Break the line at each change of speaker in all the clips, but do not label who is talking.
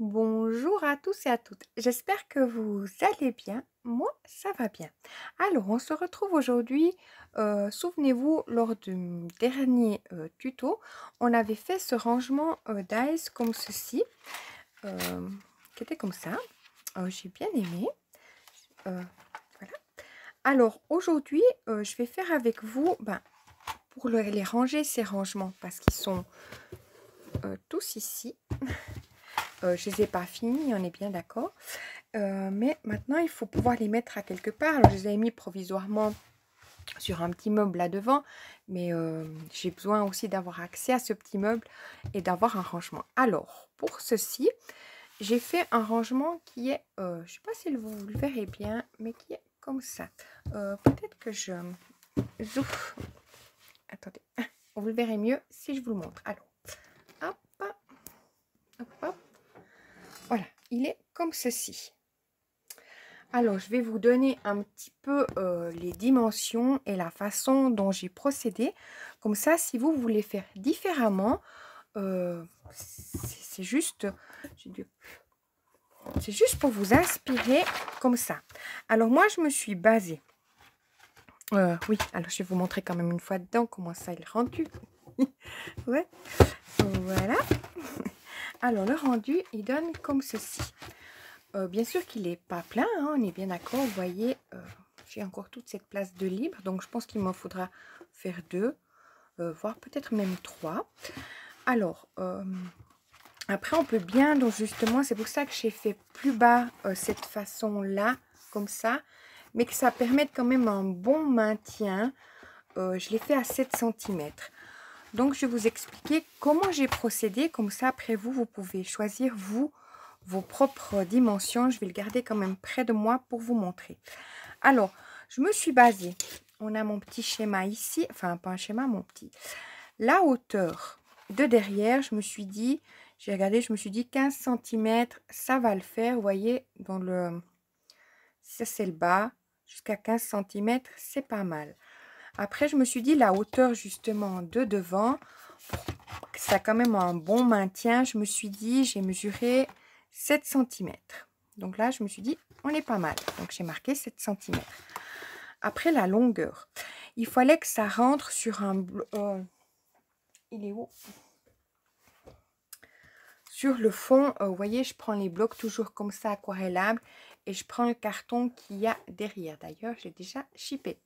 Bonjour à tous et à toutes. J'espère que vous allez bien. Moi, ça va bien. Alors, on se retrouve aujourd'hui. Souvenez-vous, lors du dernier tuto, on avait fait ce rangement d'ice comme ceci, euh, qui était comme ça. J'ai bien aimé. Euh, voilà. Alors, aujourd'hui, je vais faire avec vous, pour les ranger, ces rangements, parce qu'ils sont tous ici. Je ne les ai pas finis, on est bien d'accord. Mais maintenant, il faut pouvoir les mettre à quelque part. Alors, je les ai mis provisoirement sur un petit meuble là devant, mais j'ai besoin aussi d'avoir accès à ce petit meuble et d'avoir un rangement. Alors, pour ceci, j'ai fait un rangement qui est, je ne sais pas si vous le verrez bien, mais qui est comme ça. Peut-être que je zoome. Attendez, vous le verrez mieux si je vous le montre. Alors, hop, hop, hop. Voilà, il est comme ceci. Alors, je vais vous donner un petit peu les dimensions et la façon dont j'ai procédé. Comme ça, si vous voulez faire différemment, c'est juste, c'est juste pour vous inspirer comme ça. Alors, moi, je me suis basée. Oui, alors je vais vous montrer quand même une fois dedans comment ça est rendu. Ouais, voilà. Alors, le rendu, il donne comme ceci. Bien sûr qu'il n'est pas plein, hein, on est bien d'accord. Vous voyez, j'ai encore toute cette place de libre. Donc, je pense qu'il m'en faudra faire deux, voire peut-être même trois. Alors, après, on peut bien, donc justement, c'est pour ça que j'ai fait plus bas cette façon-là, comme ça. Mais que ça permette quand même un bon maintien. Je l'ai fait à 7 cm. Donc, je vais vous expliquer comment j'ai procédé. Comme ça, après vous, vous pouvez choisir, vous, vos propres dimensions. Je vais le garder quand même près de moi pour vous montrer. Alors, je me suis basée. On a mon petit schéma ici. Enfin, pas un schéma, mon petit. La hauteur de derrière, je me suis dit, j'ai regardé, je me suis dit 15 cm, ça va le faire. Vous voyez, dans le... Ça, c'est le bas. Jusqu'à 15 cm, c'est pas mal. Après, je me suis dit la hauteur justement de devant, ça a quand même un bon maintien. Je me suis dit, j'ai mesuré 7 cm. Donc là, je me suis dit, on est pas mal. Donc j'ai marqué 7 cm. Après, la longueur. Il fallait que ça rentre sur un... il est où? Sur le fond, vous voyez, je prends les blocs toujours comme ça, aquarellables. Et je prends le carton qu'il y a derrière. D'ailleurs, j'ai déjà chippé.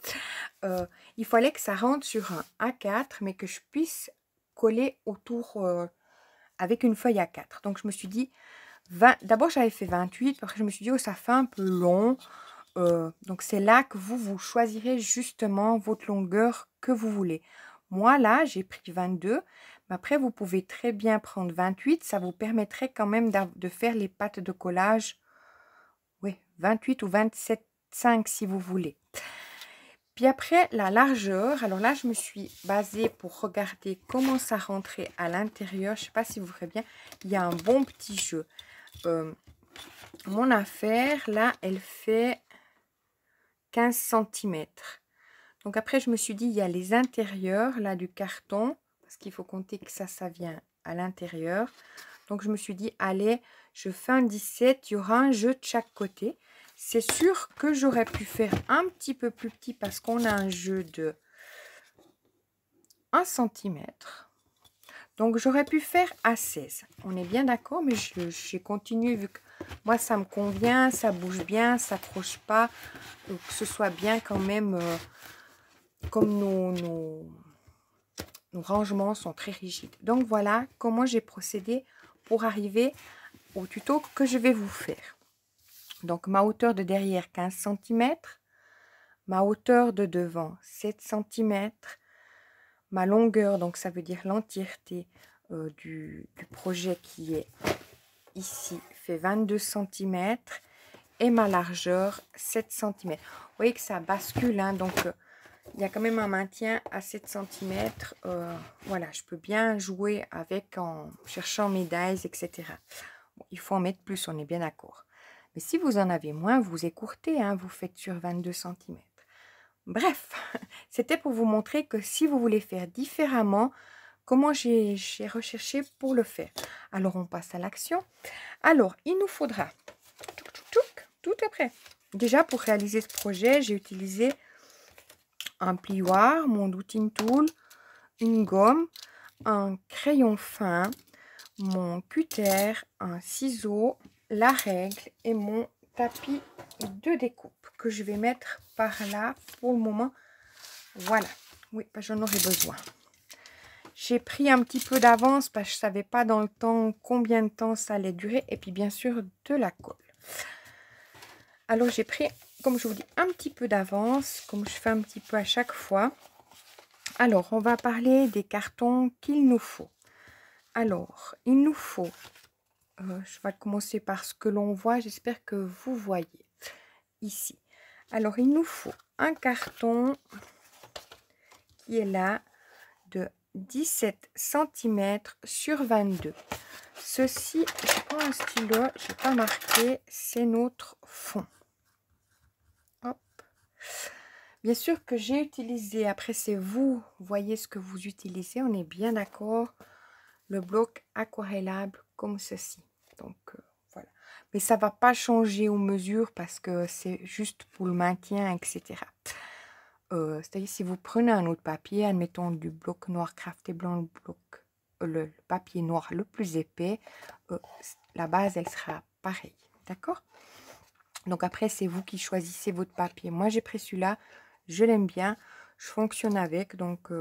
Il fallait que ça rentre sur un A4, mais que je puisse coller autour avec une feuille A4. Donc, je me suis dit, 20, d'abord, j'avais fait 28. Après, je me suis dit, oh, ça fait un peu long. Donc, c'est là que vous choisirez justement votre longueur que vous voulez. Moi, là, j'ai pris 22. Mais après, vous pouvez très bien prendre 28. Ça vous permettrait quand même de faire les pattes de collage. Oui, 28 ou 27,5 si vous voulez. Puis après, la largeur. Alors là, je me suis basée pour regarder comment ça rentrait à l'intérieur. Je ne sais pas si vous verrez bien. Il y a un bon petit jeu. Mon affaire, là, elle fait 15 cm. Donc après, je me suis dit, il y a les intérieurs, là, du carton. Parce qu'il faut compter que ça vient à l'intérieur. Donc, je me suis dit, allez, je fais un 17. Il y aura un jeu de chaque côté. C'est sûr que j'aurais pu faire un petit peu plus petit parce qu'on a un jeu de 1 cm. Donc, j'aurais pu faire à 16. On est bien d'accord, mais j'ai continué vu que moi, ça me convient, ça bouge bien, ça accroche pas. Donc, que ce soit bien quand même, comme nos rangements sont très rigides. Donc, voilà comment j'ai procédé pour arriver au tuto que je vais vous faire. Donc, ma hauteur de derrière, 15 cm. Ma hauteur de devant, 7 cm. Ma longueur, donc ça veut dire l'entièreté du projet qui est ici, fait 22 cm. Et ma largeur, 7 cm. Vous voyez que ça bascule, hein, donc il y a quand même un maintien à 7 cm. Voilà, je peux bien jouer avec en cherchant mes dies, etc. Bon, il faut en mettre plus, on est bien d'accord. Mais si vous en avez moins, vous écourtez, hein, vous faites sur 22 cm. Bref, c'était pour vous montrer que si vous voulez faire différemment, comment j'ai recherché pour le faire. Alors, on passe à l'action. Alors, il nous faudra, tout est prêt. Déjà, pour réaliser ce projet, j'ai utilisé un plioir, mon douting tool, une gomme, un crayon fin, mon cutter, un ciseau, la règle et mon tapis de découpe que je vais mettre par là pour le moment. Voilà, oui, j'en aurai besoin. J'ai pris un petit peu d'avance parce que je ne savais pas dans le temps combien de temps ça allait durer. Et puis bien sûr de la colle. Alors j'ai pris, comme je vous dis, un petit peu d'avance, comme je fais un petit peu à chaque fois. Alors on va parler des cartons qu'il nous faut. Alors il nous faut, je vais commencer par ce que l'on voit, j'espère que vous voyez ici. Alors il nous faut un carton qui est là de 17 cm sur 22. Ceci, je prends un stylo, je n'ai pas marqué, c'est notre fond. Hop. Bien sûr que j'ai utilisé, après c'est vous, voyez ce que vous utilisez, on est bien d'accord, le bloc aquarellable comme ceci. Donc voilà. Mais ça ne va pas changer aux mesures parce que c'est juste pour le maintien, etc. C'est-à-dire si vous prenez un autre papier, admettons du bloc noir crafté blanc, le bloc, le papier noir le plus épais, la base elle sera pareille, d'accord? Donc après c'est vous qui choisissez votre papier. Moi j'ai pris celui-là, je l'aime bien, je fonctionne avec, donc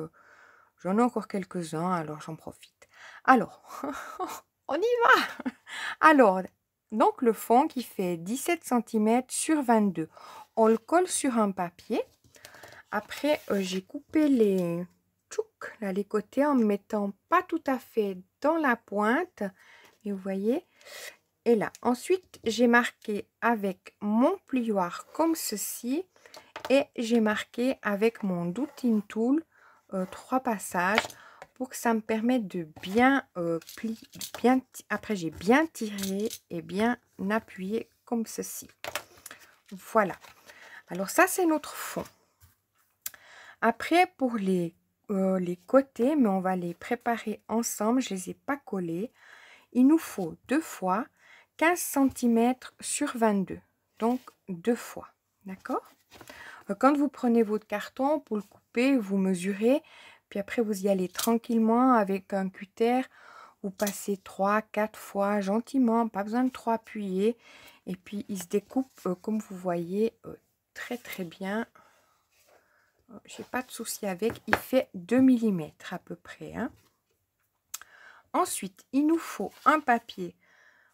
j'en ai encore quelques-uns, alors j'en profite. Alors, on y va. Alors, donc le fond qui fait 17 cm sur 22, on le colle sur un papier. Après, j'ai coupé les tchouks, là, les côtés en ne mettant pas tout à fait dans la pointe. Et vous voyez. Et là, ensuite, j'ai marqué avec mon plioir comme ceci. Et j'ai marqué avec mon douting tool 3 passages pour que ça me permette de bien plier. Après, j'ai bien tiré et bien appuyé comme ceci. Voilà. Alors ça, c'est notre fond. Après, pour les côtés, mais on va les préparer ensemble, je ne les ai pas collés. Il nous faut 2 fois 15 cm sur 22. Donc, 2 fois. D'accord? Quand vous prenez votre carton, pour le couper, vous mesurez. Puis après, vous y allez tranquillement avec un cutter. Vous passez 3-4 fois gentiment. Pas besoin de trop appuyer. Et puis, il se découpe, comme vous voyez, très très bien. J'ai pas de souci avec, il fait 2 mm à peu près. Hein. Ensuite, il nous faut un papier.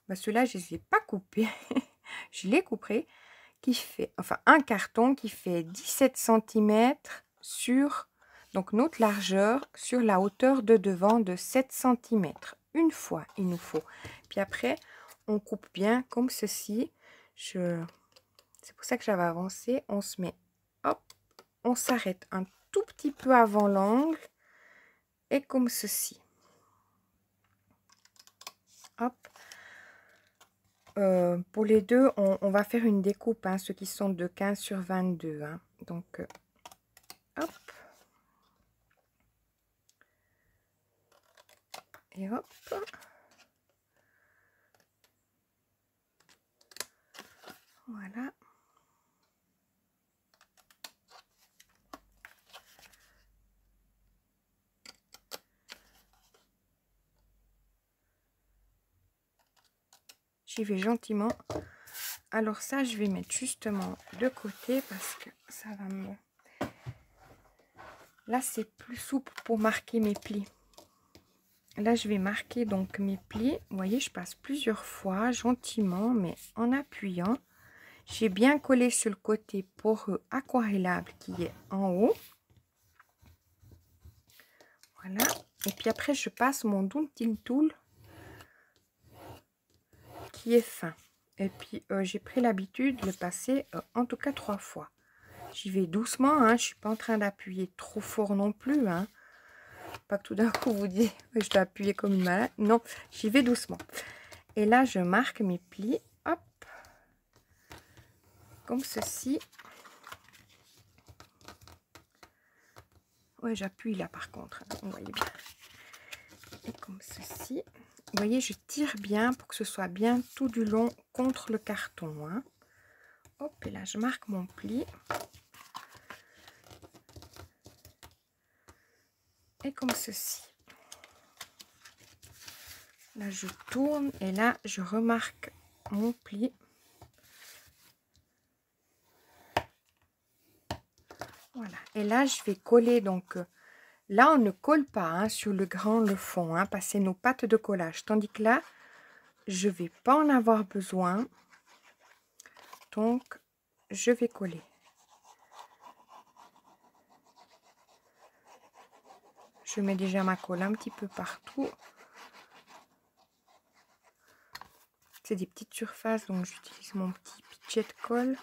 Ben, ceux-là, je ne les ai pas coupés. Je les couperai. Qui fait, enfin, un carton qui fait 17 cm sur, donc notre largeur, sur la hauteur de devant de 7 cm. Une fois, il nous faut. Puis après, on coupe bien comme ceci. C'est pour ça que j'avais avancé. On se met, hop. On s'arrête un tout petit peu avant l'angle et comme ceci. Hop. Pour les deux, on va faire une découpe, hein, ceux qui sont de 15 sur 22. Hein. Donc, hop. Et hop. Voilà. J'y vais gentiment. Alors ça, je vais mettre justement de côté parce que ça va me... Là, c'est plus souple pour marquer mes plis. Là, je vais marquer donc mes plis. Vous voyez, je passe plusieurs fois, gentiment, mais en appuyant. J'ai bien collé sur le côté poreux aquarellable qui est en haut. Voilà. Et puis après, je passe mon douting tool qui est fin. Et puis, j'ai pris l'habitude de le passer en tout cas 3 fois. J'y vais doucement, hein. Je ne suis pas en train d'appuyer trop fort non plus. Hein. Pas que tout d'un coup, vous dites, je dois appuyer comme une malade. Non, j'y vais doucement. Et là, je marque mes plis. Hop. Comme ceci. Ouais, j'appuie là par contre. Vous voyez bien. Et comme ceci. Vous voyez, je tire bien pour que ce soit bien tout du long contre le carton. Hein. Hop, et là, je marque mon pli. Et comme ceci. Là, je tourne et là, je remarque mon pli. Voilà. Et là, je vais coller. Donc, là, on ne colle pas hein, sur le fond. Hein, parce que c'est nos pattes de collage. Tandis que là, je ne vais pas en avoir besoin. Donc, je vais coller. Je mets déjà ma colle un petit peu partout. C'est des petites surfaces, donc j'utilise mon petit pichet de colle.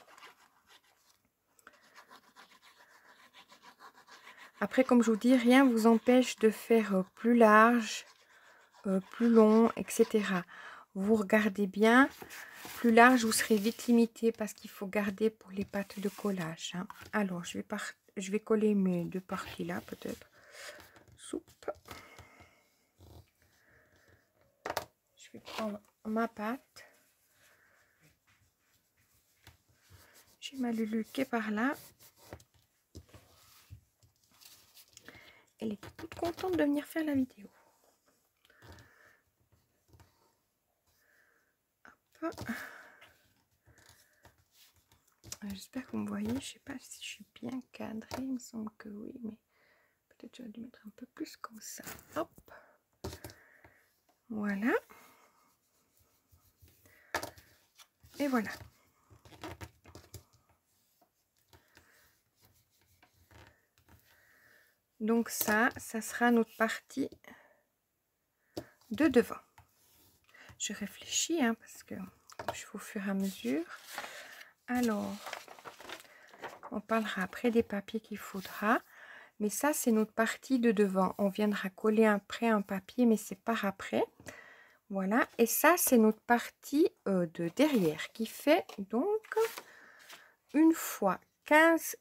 Après, comme je vous dis, rien ne vous empêche de faire plus large, plus long, etc. Vous regardez bien. Plus large, vous serez vite limité parce qu'il faut garder pour les pattes de collage. Hein. Alors, je vais coller mes deux parties là, peut-être. Soupe. Je vais prendre ma pâte. J'ai ma Lulu qui est par là. Elle est toute contente de venir faire la vidéo. Hop. J'espère que vous me voyez. Je ne sais pas si je suis bien cadrée. Il me semble que oui, mais peut-être j'aurais dû mettre un peu plus comme ça. Hop. Voilà. Et voilà. Donc ça sera notre partie de devant. Je réfléchis hein, parce que je fais au fur et à mesure. Alors, on parlera après des papiers qu'il faudra. Mais ça, c'est notre partie de devant. On viendra coller après un papier, mais c'est par après. Voilà. Et ça, c'est notre partie de derrière qui fait donc une fois 15...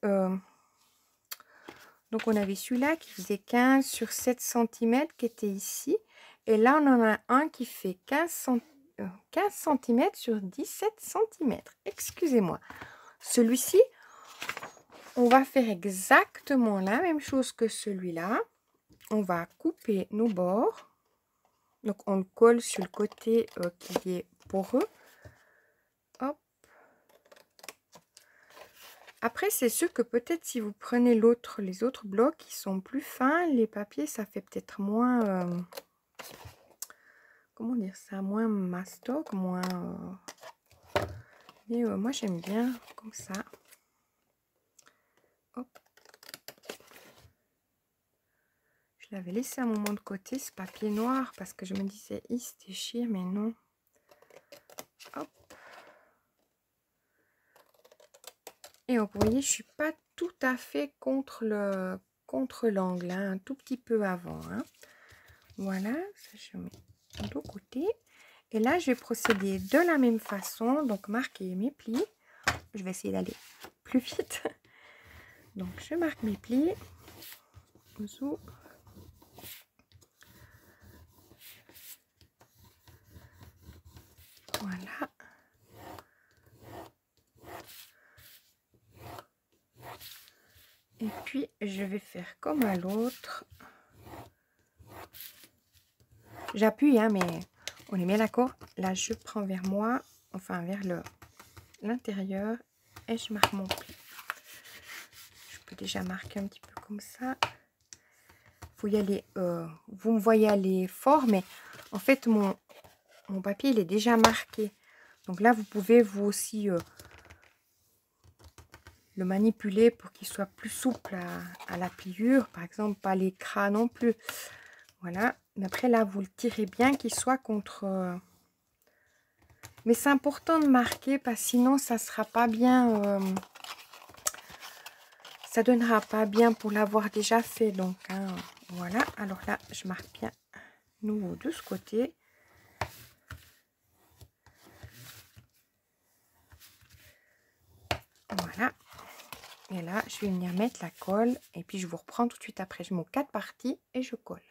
donc, on avait celui-là qui faisait 15 sur 7 cm qui était ici. Et là, on en a un qui fait 15 cm sur 17 cm. Excusez-moi. Celui-ci, on va faire exactement la même chose que celui-là. On va couper nos bords. Donc, on le colle sur le côté qui est poreux. Hop. Après, c'est sûr que peut-être si vous prenez les autres blocs qui sont plus fins, les papiers, ça fait peut-être moins... comment dire ça? Moins mastoc, moins... mais moi, j'aime bien comme ça. Hop. Je l'avais laissé un moment de côté, ce papier noir, parce que je me disais, il se déchire, mais non. Hop. Et vous voyez, je suis pas tout à fait contre l'angle, hein, un tout petit peu avant. Hein. Voilà, ça je mets de l'autre côté. Et là, je vais procéder de la même façon, donc marquer mes plis. Je vais essayer d'aller plus vite. Donc, je marque mes plis. Zou. Voilà. Et puis, je vais faire comme à l'autre. J'appuie, hein, mais on est bien d'accord. Là, je prends vers moi, enfin vers l'intérieur, et je marque mon pli. Je peux déjà marquer un petit peu comme ça. Faut y aller, vous me voyez aller fort, mais en fait, mon papier, il est déjà marqué. Donc là, vous pouvez vous aussi le manipuler pour qu'il soit plus souple à la pliure. Par exemple, pas l'écras non plus. Voilà. Mais après, là, vous le tirez bien qu'il soit contre... Mais c'est important de marquer parce que sinon, ça ne sera pas bien... ça donnera pas bien pour l'avoir déjà fait. Donc, hein, voilà. Alors là, je marque bien nouveau de ce côté. Voilà. Et là, je vais venir mettre la colle. Et puis, je vous reprends tout de suite après. Je mets 4 parties et je colle.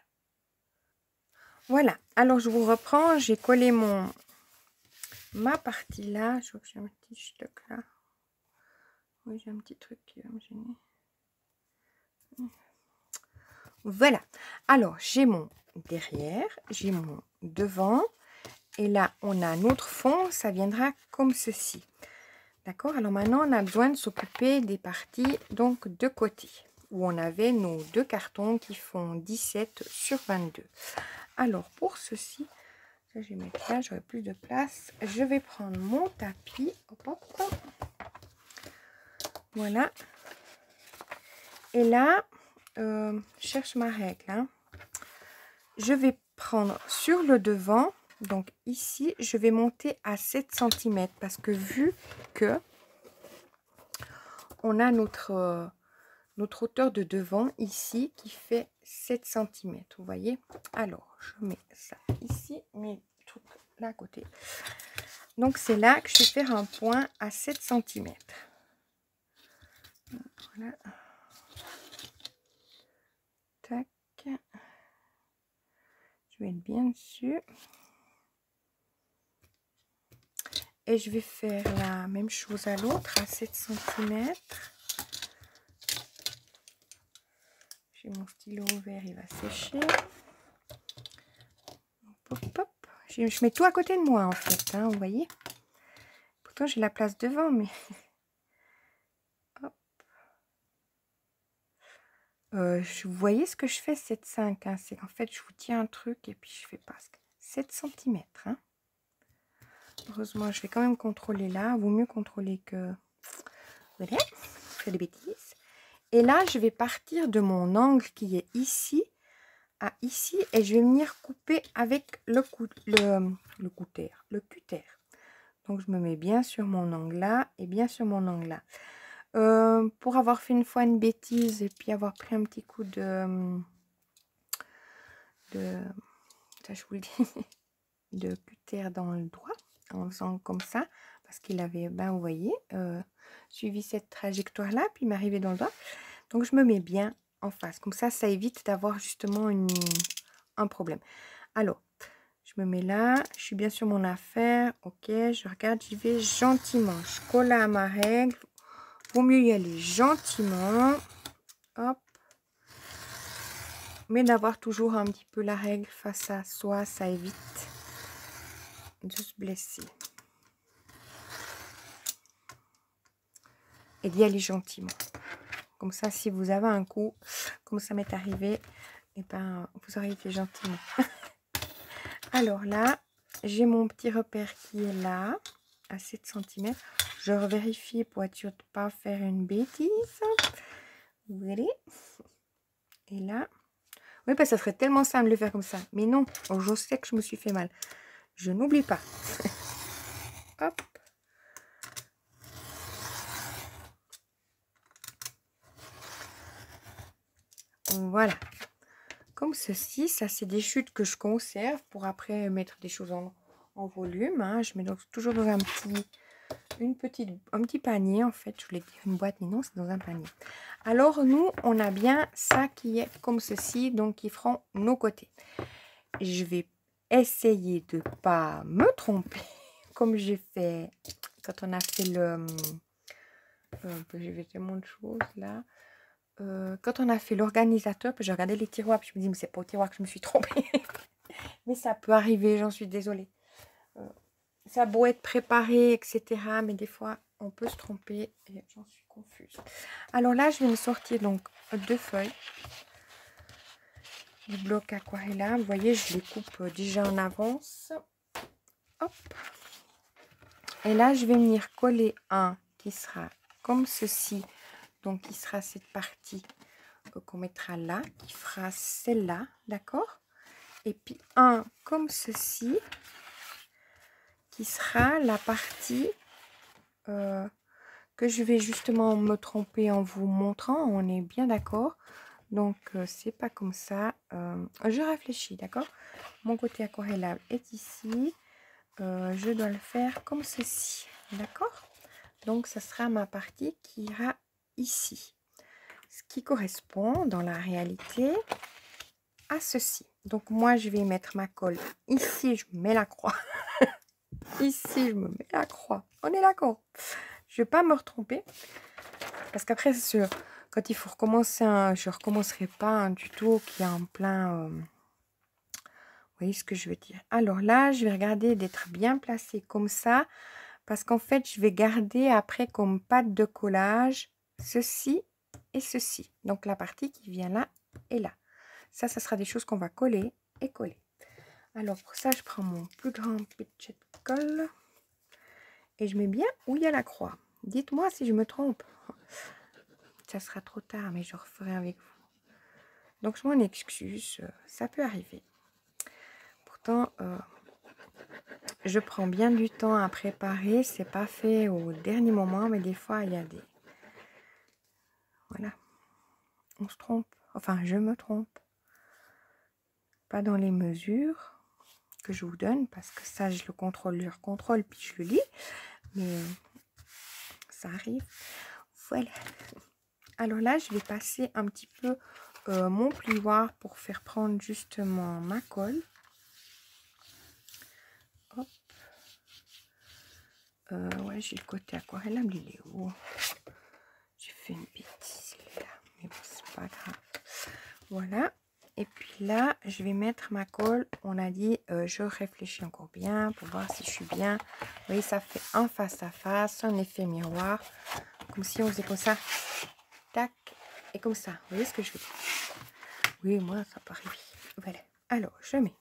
Voilà, alors je vous reprends, j'ai collé ma partie là, je vois que j'ai un petit stock là. Oui, j'ai un petit truc qui va me gêner. Voilà, alors j'ai mon derrière, j'ai mon devant, et là on a notre fond, ça viendra comme ceci. D'accord, alors maintenant on a besoin de s'occuper des parties donc de côté, où on avait nos deux cartons qui font 17 sur 22. Alors pour ceci, ça je vais mettre là, j'aurai plus de place. Je vais prendre mon tapis, hop, hop, hop. Voilà. Et là, je cherche ma règle, hein. Je vais prendre sur le devant, donc ici, je vais monter à 7 cm parce que vu que on a notre hauteur de devant ici qui fait 7 cm, vous voyez. Alors, je mets ça ici, mes trucs là à côté. Donc, c'est là que je vais faire un point à 7 cm. Voilà. Tac. Je vais être bien dessus. Et je vais faire la même chose à l'autre, à 7 cm. J'ai mon stylo vert, il va sécher. Hop, hop. Je mets tout à côté de moi, en fait, hein, vous voyez. Pourtant, j'ai la place devant, mais... Hop. Vous voyez ce que je fais, 7,5, hein, c'est qu'en fait, je vous tiens un truc et puis je fais pas 7 cm. Hein. Heureusement, je vais quand même contrôler là. Vaut mieux contrôler que... Voilà, je fais des bêtises. Et là, je vais partir de mon angle qui est ici à ici et je vais venir couper avec le cutter. Donc, je me mets bien sur mon angle là et bien sur mon angle là. Pour avoir fait une fois une bêtise et puis avoir pris un petit coup de ça je vous le dis, de cutter dans le doigt en faisant comme ça parce qu'il avait, ben vous voyez, suivi cette trajectoire là puis m'arriver dans le doigt. Donc je me mets bien en face comme ça évite d'avoir justement un problème. Alors je me mets là, je suis bien sur mon affaire, ok, je regarde, j'y vais gentiment, je colle à ma règle. Vaut mieux y aller gentiment, hop, mais d'avoir toujours un petit peu la règle face à soi, ça évite de se blesser. Et d'y aller gentiment. Comme ça, si vous avez un coup, comme ça m'est arrivé, et ben, vous aurez été gentiment. Alors là, j'ai mon petit repère qui est là, à 7 cm. Je revérifie pour être sûr de ne pas faire une bêtise. Vous voyez. Et là, oui, parce que ça serait tellement simple de le faire comme ça. Mais non, je sais que je me suis fait mal. Je n'oublie pas. Hop. Voilà. Comme ceci, ça c'est des chutes que je conserve pour après mettre des choses en volume. Hein. Je mets donc toujours dans un petit panier en fait. Je voulais dire une boîte, mais non, c'est dans un panier. Alors nous, on a bien ça qui est comme ceci, donc qui feront nos côtés. Je vais essayer de pas me tromper comme j'ai fait quand on a fait le... j'ai fait tellement de choses là. Quand on a fait l'organisateur, puis j'ai regardé les tiroirs, puis je me dis, mais c'est pas au tiroir que je me suis trompée. Mais ça peut arriver, j'en suis désolée. Ça a beau être préparé, etc. Mais des fois, on peut se tromper et j'en suis confuse. Alors là, je vais me sortir donc 2 feuilles. Du bloc aquarella. Vous voyez, je les coupe déjà en avance. Hop. Et là, je vais venir coller un qui sera comme ceci. Donc, qui sera cette partie qu'on mettra là, qui fera celle-là, d'accord? Et puis un comme ceci, qui sera la partie que je vais justement me tromper en vous montrant, on est bien d'accord. Donc, c'est pas comme ça. Je réfléchis, d'accord? Mon côté aquarellable est ici. Je dois le faire comme ceci, d'accord? Donc, ça sera ma partie qui ira ici. Ce qui correspond dans la réalité à ceci. Donc moi, je vais mettre ma colle. Ici, je mets la croix. Ici, je me mets la croix. On est d'accord. Je ne vais pas me retromper. Parce qu'après, quand il faut recommencer, je ne recommencerai pas un tuto qui est en plein... vous voyez ce que je veux dire. Alors là, je vais regarder d'être bien placée comme ça. Parce qu'en fait, je vais garder après comme pâte de collage ceci et ceci. Donc la partie qui vient là et là. Ça sera des choses qu'on va coller et coller. Alors pour ça, je prends mon plus grand pitchet de colle. Et je mets bien où il y a la croix. Dites-moi si je me trompe. Ça sera trop tard, mais je referai avec vous. Donc je m'en excuse, ça peut arriver. Pourtant, je prends bien du temps à préparer. C'est pas fait au dernier moment, mais des fois, il y a des... Voilà. On se trompe. Enfin, je me trompe. Pas dans les mesures que je vous donne, parce que ça, je le contrôle, puis je le lis. Mais ça arrive. Voilà. Alors là, je vais passer un petit peu mon plioir pour faire prendre justement ma colle. Hop. Ouais, j'ai le côté aquarellable, il est où? J'ai fait une bêtise là, mais bon, c'est pas grave. Voilà. Et puis là, je vais mettre ma colle. On a dit, je réfléchis encore bien pour voir si je suis bien. Vous voyez, ça fait un face à face, un effet miroir. Comme si on faisait comme ça. Tac. Et comme ça. Vous voyez ce que je veux dire? Oui, moi, ça paraît. Voilà. Alors, je mets.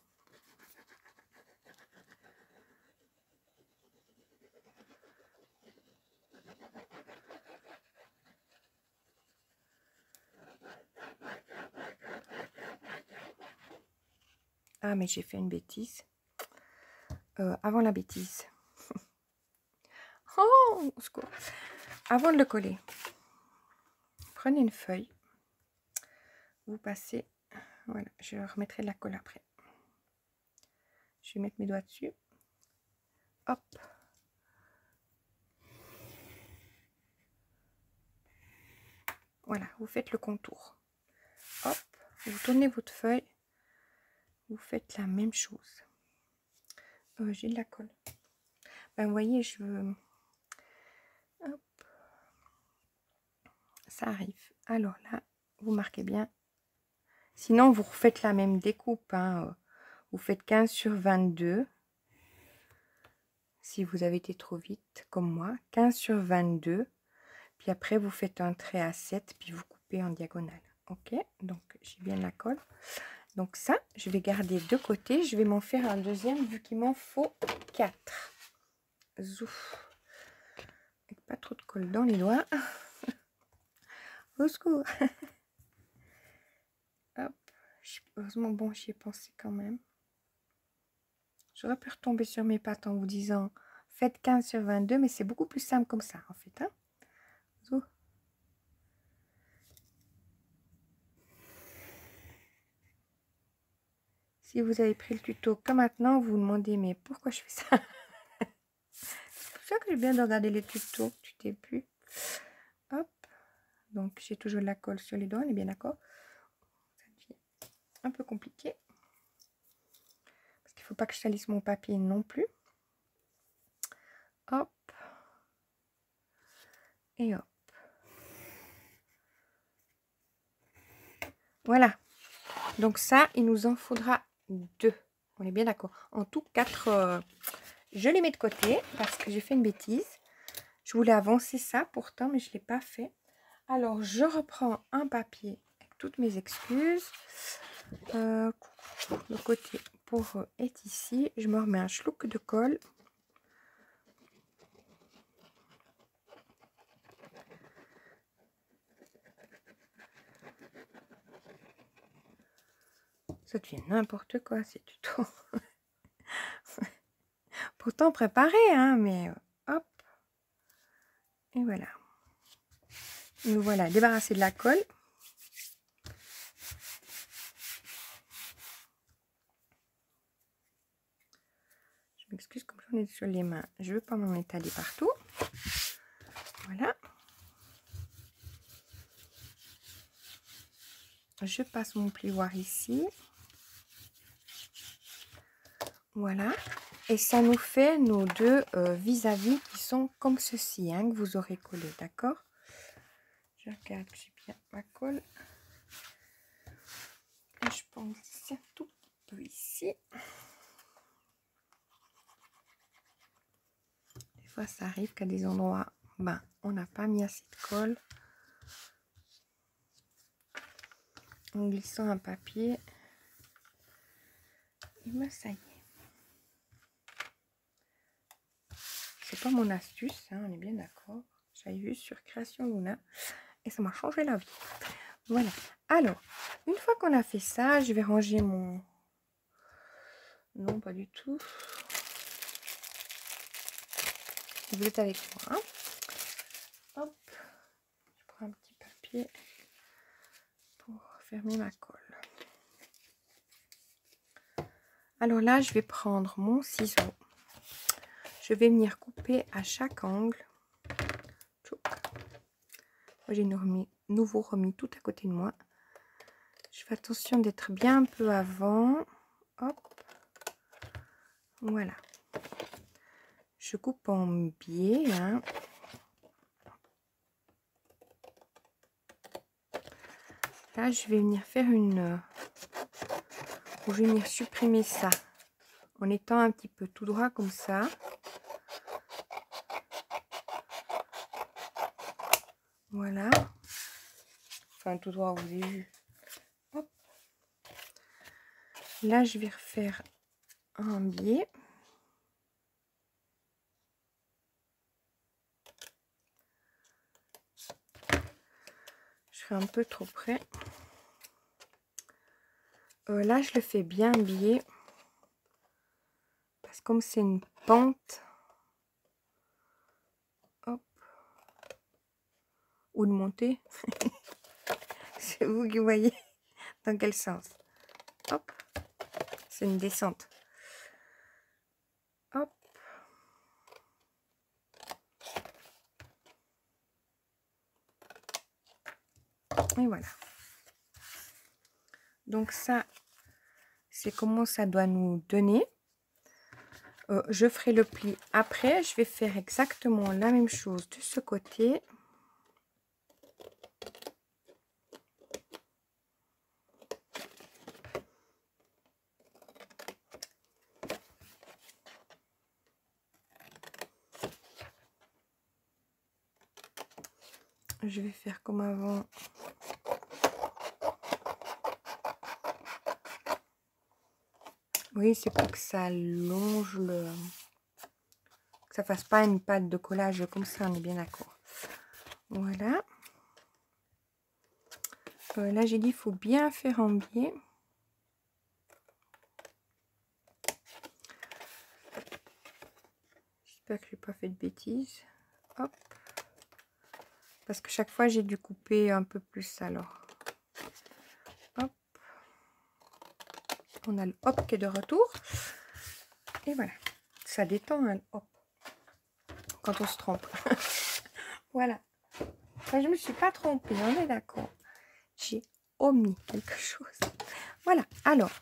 Ah, mais j'ai fait une bêtise. Avant la bêtise. Oh, au secours. Avant de le coller, prenez une feuille. Vous passez. Voilà, je remettrai de la colle après. Je vais mettre mes doigts dessus. Hop. Voilà, vous faites le contour. Hop, vous tournez votre feuille. Vous faites la même chose. J'ai de la colle. Ben, vous voyez, je veux... Hop. Ça arrive. Alors là, vous marquez bien. Sinon, vous refaites la même découpe. Hein. Vous faites 15 sur 22. Si vous avez été trop vite, comme moi. 15 sur 22. Puis après, vous faites un trait à 7. Puis vous coupez en diagonale. Ok, donc j'ai bien la colle. Donc ça, je vais garder de côté. Je vais m'en faire un deuxième vu qu'il m'en faut 4. Zouf. Avec pas trop de colle dans les doigts. Au secours. Hop. Heureusement, bon, j'y ai pensé quand même. J'aurais pu retomber sur mes pattes en vous disant faites 15 sur 22, mais c'est beaucoup plus simple comme ça, en fait. Hein. Zouf. Si vous avez pris le tuto comme maintenant, vous vous demandez mais pourquoi je fais ça? C'est pour ça que j'ai bien de regarder les tutos, tu t'es plus. Hop. Donc j'ai toujours de la colle sur les doigts, on est bien d'accord. Ça devient un peu compliqué. Parce qu'il ne faut pas que je salisse mon papier non plus. Hop. Et hop. Voilà. Donc ça, il nous en faudra 2. On est bien d'accord. En tout, 4. Je les mets de côté parce que j'ai fait une bêtise. Je voulais avancer ça pourtant, mais je ne l'ai pas fait. Alors, je reprends un papier avec toutes mes excuses. Le côté pour est ici. Je me remets un schlouk de colle. Ça devient n'importe quoi, ces tutos. Pourtant préparé, hein, mais hop. Et voilà. Nous voilà débarrassés de la colle. Je m'excuse, comme j'en ai sur les mains, je ne veux pas m'en étaler partout. Voilà. Je passe mon plioir ici. Voilà. Et ça nous fait nos deux vis-à-vis qui sont comme ceci, hein, que vous aurez collé, d'accord? Je regarde que j'ai bien ma colle. Et je pense ici un tout petit peu ici. Des fois, ça arrive qu'à des endroits, ben, on n'a pas mis assez de colle. En glissant un papier. Et ben, ça y est. C'est pas mon astuce, hein, on est bien d'accord. J'avais vu sur Création Luna et ça m'a changé la vie. Voilà. Alors, une fois qu'on a fait ça, je vais ranger mon... Non, pas du tout. Vous êtes avec moi. Hein. Hop. Je prends un petit papier pour fermer ma colle. Alors là, je vais prendre mon ciseau. Je vais venir couper à chaque angle. J'ai nouveau remis tout à côté de moi. Je fais attention d'être bien un peu avant. Hop. Voilà. Je coupe en biais. Hein. Là, je vais venir faire une... Je vais venir supprimer ça en étant un petit peu tout droit comme ça. Voilà. Enfin, tout droit, vous avez vu. Hop. Là, je vais refaire un biais. Je serai un peu trop près. Là, je le fais bien biais. Parce que comme c'est une pente. Hop. Ou de monter. C'est vous qui voyez dans quel sens. Hop. C'est une descente. Hop. Et voilà. Donc ça, c'est comment ça doit nous donner. Je ferai le pli après. Je vais faire exactement la même chose de ce côté. Je vais faire comme avant. Oui, c'est pour que ça longe le... Que ça fasse pas une pâte de collage comme ça, on est bien d'accord. Voilà. Là, j'ai dit, il faut bien faire en biais. J'espère que je n'ai pas fait de bêtises. Hop. Parce que chaque fois, j'ai dû couper un peu plus alors. Hop. On a le hop qui est de retour. Et voilà. Ça détend un hop. Quand on se trompe. Voilà. Enfin, je ne me suis pas trompée, on est d'accord. J'ai omis quelque chose. Voilà. Alors,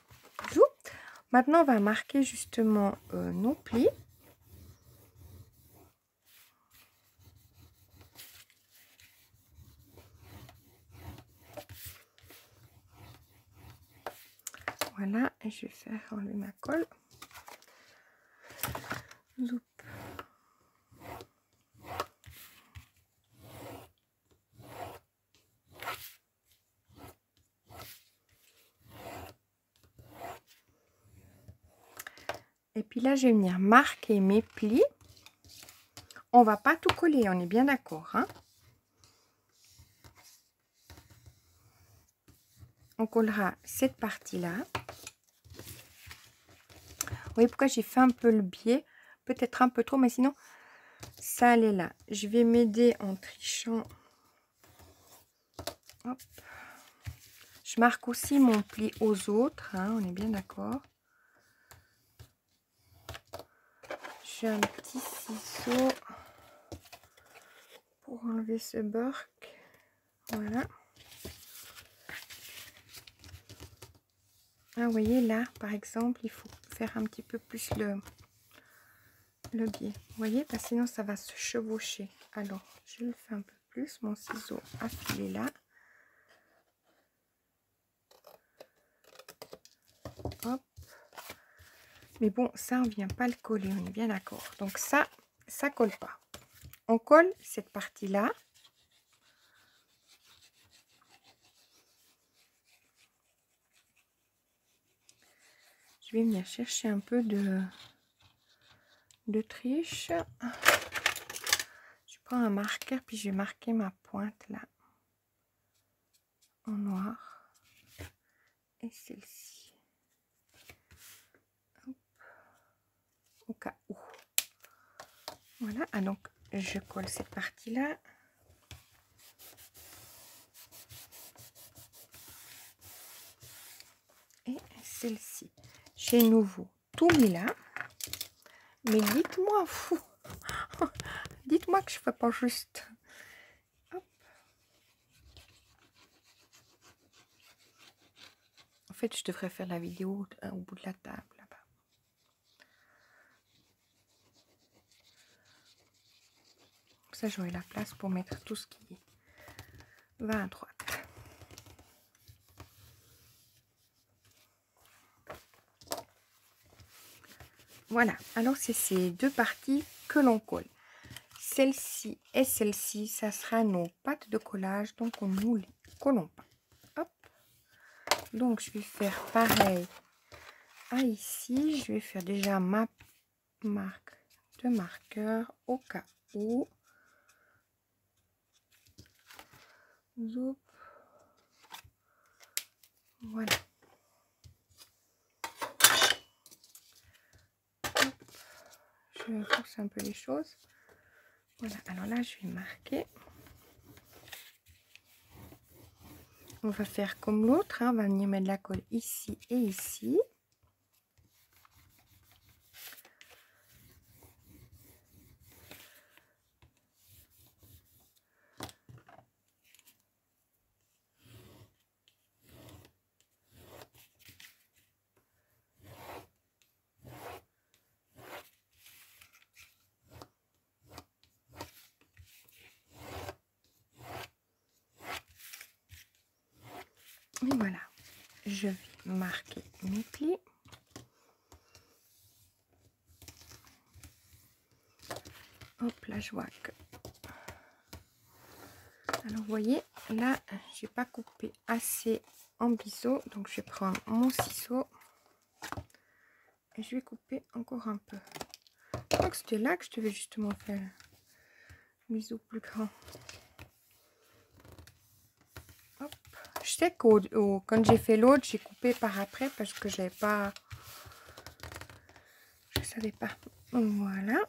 maintenant, on va marquer justement nos plis. Voilà, et je vais faire enlever ma colle. Zoup. Et puis là, je vais venir marquer mes plis. On va pas tout coller, on est bien d'accord. Hein? On collera cette partie-là. Vous voyez pourquoi j'ai fait un peu le biais, peut-être un peu trop, mais sinon, ça allait là. Je vais m'aider en trichant. Hop. Je marque aussi mon pli aux autres, hein, on est bien d'accord. J'ai un petit ciseau pour enlever ce burk. Voilà. Ah, vous voyez là, par exemple, il faut faire un petit peu plus le biais. Vous voyez, parce que sinon ça va se chevaucher. Alors, je le fais un peu plus. Mon ciseau affilé là. Hop. Mais bon, ça, on ne vient pas le coller, on est bien d'accord. Donc ça colle pas. On colle cette partie-là. Je vais venir chercher un peu de triche. Je prends un marqueur, puis je vais marquer ma pointe là, en noir. Et celle-ci. Au cas où. Voilà, ah, donc je colle cette partie-là. Et celle-ci. J'ai nouveau tout mis là. Mais dites-moi, fou. Dites-moi que je fais pas juste. Hop. En fait, je devrais faire la vidéo au bout de la table là-bas. Comme ça, j'aurai la place pour mettre tout ce qui va à droite. Voilà, alors c'est ces deux parties que l'on colle. Celle-ci et celle-ci, ça sera nos pattes de collage, donc on nous les collons pas. Hop. Donc je vais faire pareil à ici. Je vais faire déjà ma marque de marqueur au cas où. Zoup. Voilà. Hop. Je force un peu les choses. Voilà, alors là je vais marquer. On va faire comme l'autre, hein. On va venir mettre de la colle ici et ici. Et voilà, je vais marquer mes plis. Hop là, je vois que... Alors, vous voyez, là, j'ai pas coupé assez en biseau. Donc, je vais prendre mon ciseau. Et je vais couper encore un peu. Je crois que c'était là que je devais justement faire un biseau plus grand. Hop. Je sais que quand j'ai fait l'autre, j'ai coupé par après parce que j'avais pas... Je savais pas. Voilà.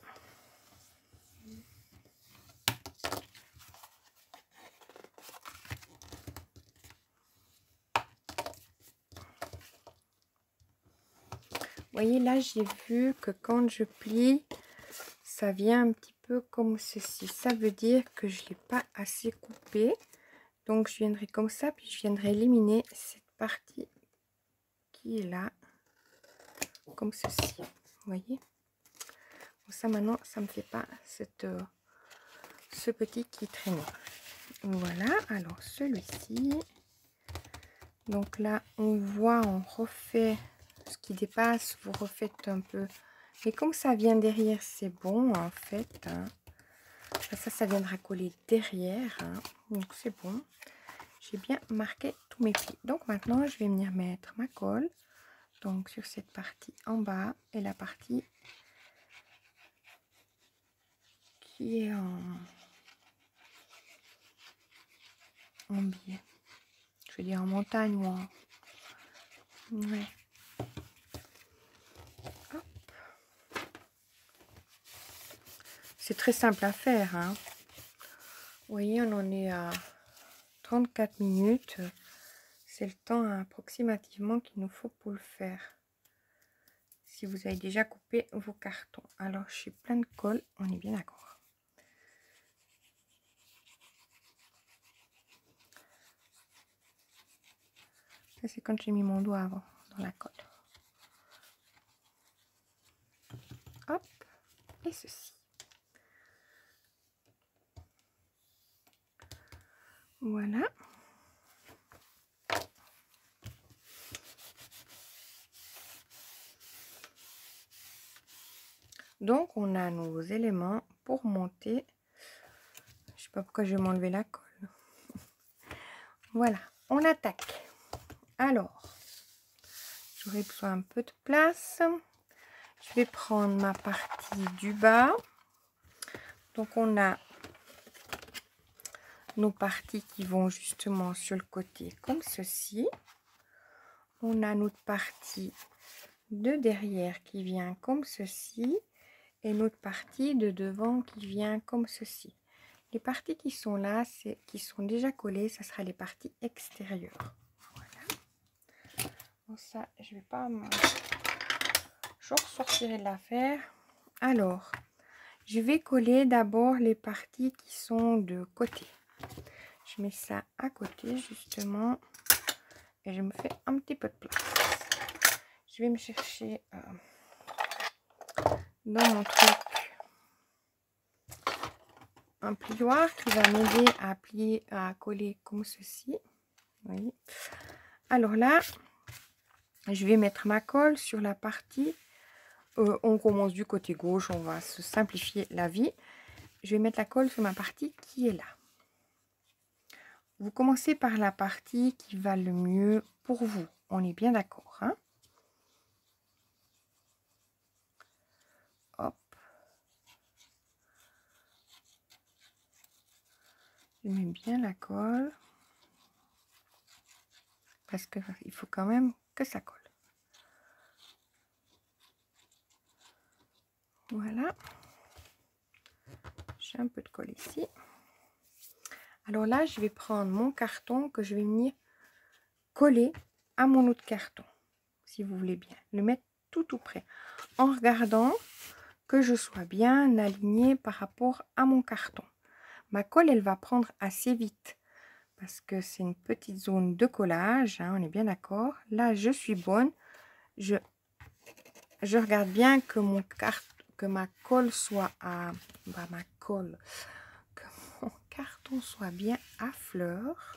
Vous voyez, là, j'ai vu que quand je plie, ça vient un petit peu comme ceci. Ça veut dire que je ne l'ai pas assez coupé. Donc, je viendrai comme ça, puis je viendrai éliminer cette partie qui est là, comme ceci. Vous voyez? Bon, ça, maintenant, ça ne me fait pas ce petit qui traîne. Voilà, alors celui-ci. Donc là, on voit, on refait ce qui dépasse, vous refaites un peu. Et comme ça vient derrière, c'est bon en fait. Hein. Ça viendra coller derrière. Hein. Donc c'est bon. J'ai bien marqué tous mes plis. Donc maintenant, je vais venir mettre ma colle. Donc sur cette partie en bas et la partie qui est en biais. Je veux dire en montagne ou en... Ouais. C'est très simple à faire. Hein. Vous voyez, on en est à 34 minutes. C'est le temps approximativement qu'il nous faut pour le faire. Si vous avez déjà coupé vos cartons. Alors, je suis plein de colle. On est bien d'accord. Ça, c'est quand j'ai mis mon doigt avant dans la colle. ceci. Voilà. Donc, on a nos éléments pour monter. Je sais pas pourquoi je vais m'enlever la colle. Voilà, on attaque. Alors, j'aurai besoin un peu de place. Je vais prendre ma partie du bas. Donc, on a nos parties qui vont justement sur le côté comme ceci. On a notre partie de derrière qui vient comme ceci. Et notre partie de devant qui vient comme ceci. Les parties qui sont là, qui sont déjà collées, ça sera les parties extérieures. Voilà. Bon, ça, je vais pas me... Je ressortirai de l'affaire. Alors, je vais coller d'abord les parties qui sont de côté. Je mets ça à côté, justement. Et je me fais un petit peu de place. Je vais me chercher dans mon truc un plioir qui va m'aider à plier, à coller comme ceci. Oui. Alors là, je vais mettre ma colle sur la partie. On commence du côté gauche, on va se simplifier la vie. Je vais mettre la colle sur ma partie qui est là. Vous commencez par la partie qui va le mieux pour vous. On est bien d'accord, hein? Hop. Je mets bien la colle. Parce qu'il faut quand même que ça colle. Voilà. J'ai un peu de colle ici. Alors là, je vais prendre mon carton que je vais venir coller à mon autre carton. Si vous voulez bien. Le mettre tout près. En regardant que je sois bien alignée par rapport à mon carton. Ma colle, elle va prendre assez vite. Parce que c'est une petite zone de collage. Hein, on est bien d'accord. Là, je suis bonne. Je regarde bien que ma colle soit à... Bah, ma colle... Que mon carton soit bien à fleur.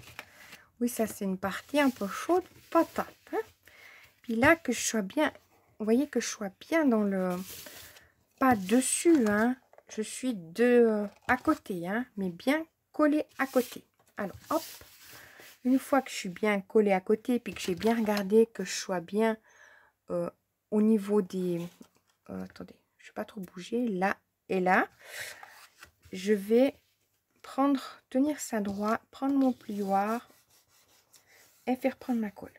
Oui, ça, c'est une partie un peu chaude. Patate. Hein. Puis là, que je sois bien... Vous voyez que je sois bien dans le... Pas dessus, hein. Je suis à côté, hein. Mais bien collé à côté. Alors, hop. Une fois que je suis bien collée à côté, puis que j'ai bien regardé que je sois bien au niveau des... attendez, je ne vais pas trop bouger. Là et là. Je vais tenir ça droit, prendre mon plioir et faire prendre ma colle.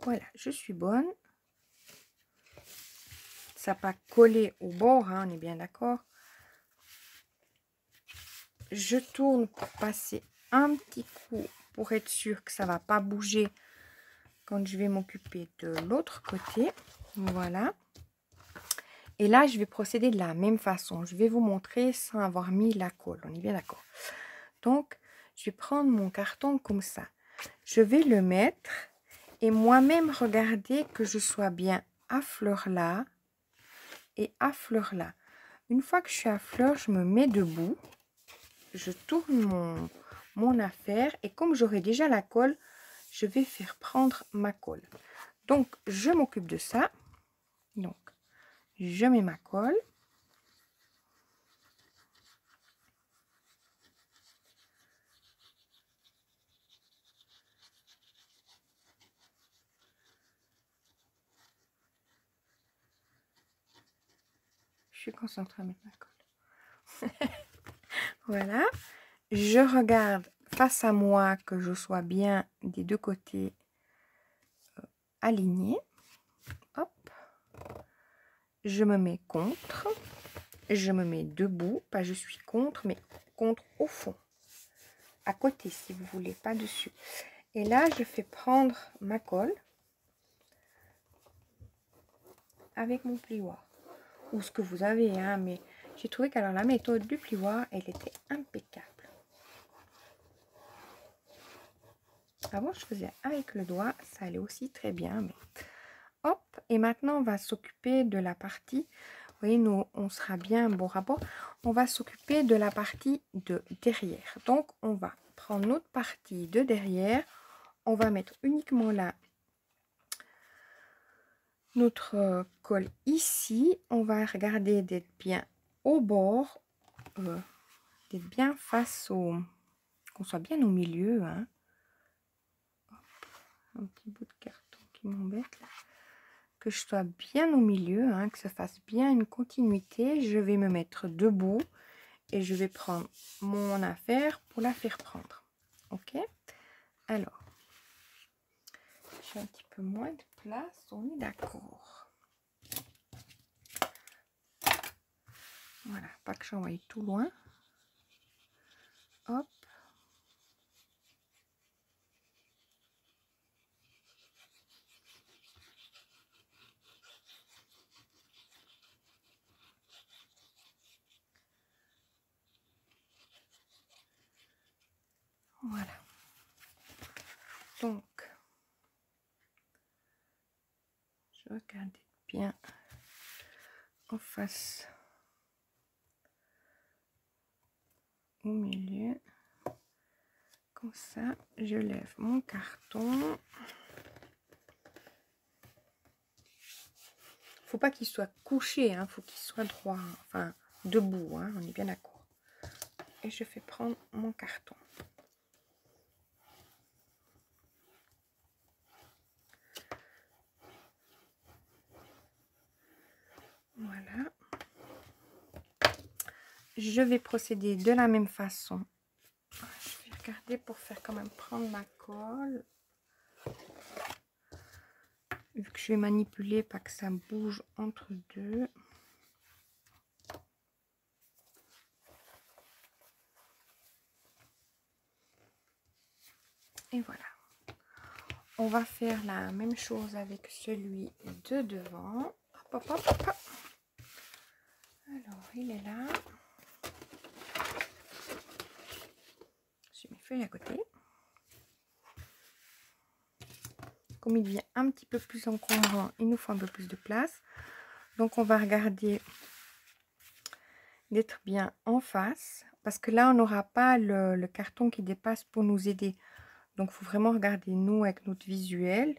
Voilà, je suis bonne. Ça n'a pas collé au bord, hein, on est bien d'accord. Je tourne pour passer un petit coup pour être sûr que ça ne va pas bouger quand je vais m'occuper de l'autre côté. Voilà. Et là, je vais procéder de la même façon. Je vais vous montrer sans avoir mis la colle. On est bien d'accord. Donc, je vais prendre mon carton comme ça. Je vais le mettre et moi-même regarder que je sois bien à fleur là et à fleur là. Une fois que je suis à fleur, je me mets debout. Je tourne mon affaire et comme j'aurai déjà la colle, je vais faire prendre ma colle. Donc, je m'occupe de ça. Donc, je mets ma colle. Je suis concentrée à mettre ma colle. Voilà. Je regarde face à moi que je sois bien des deux côtés alignés. Hop. Je me mets contre. Je me mets debout. Pas je suis contre, mais contre au fond. À côté, si vous voulez, pas dessus. Et là, je fais prendre ma colle avec mon plioir. Ou ce que vous avez, hein, mais j'ai trouvé qu'alors la méthode du plioir, elle était impeccable. Avant, je faisais avec le doigt, ça allait aussi très bien. Mais... Hop, et maintenant, on va s'occuper de la partie, vous voyez, nous, on sera bien un bon rapport. On va s'occuper de la partie de derrière. Donc, on va prendre notre partie de derrière. On va mettre uniquement là notre colle ici. On va regarder d'être bien au bord, d'être bien face au... qu'on soit bien au milieu. Hein. Hop, un petit bout de carton qui m'embête là. Que je sois bien au milieu, hein, que ça fasse bien une continuité. Je vais me mettre debout et je vais prendre mon affaire pour la faire prendre. Ok, alors j'ai un petit peu moins de place, on est d'accord. Voilà, pas que j'envoie tout loin. Hop. Voilà. Donc, je regarde bien en face, au milieu. Comme ça, je lève mon carton. Faut pas qu'il soit couché, hein, faut qu'il soit droit, enfin debout, hein, on est bien d'accord. Et je fais prendre mon carton. Voilà. Je vais procéder de la même façon. Je vais regarder pour faire quand même prendre ma colle. Vu que je vais manipuler, pas que ça bouge entre deux. Et voilà. On va faire la même chose avec celui de devant. Hop, hop, hop, hop. Alors, il est là. J'ai mes feuilles à côté. Comme il devient un petit peu plus encombrant, il nous faut un peu plus de place. Donc, on va regarder d'être bien en face. Parce que là, on n'aura pas le carton qui dépasse pour nous aider. Donc, il faut vraiment regarder nous avec notre visuel.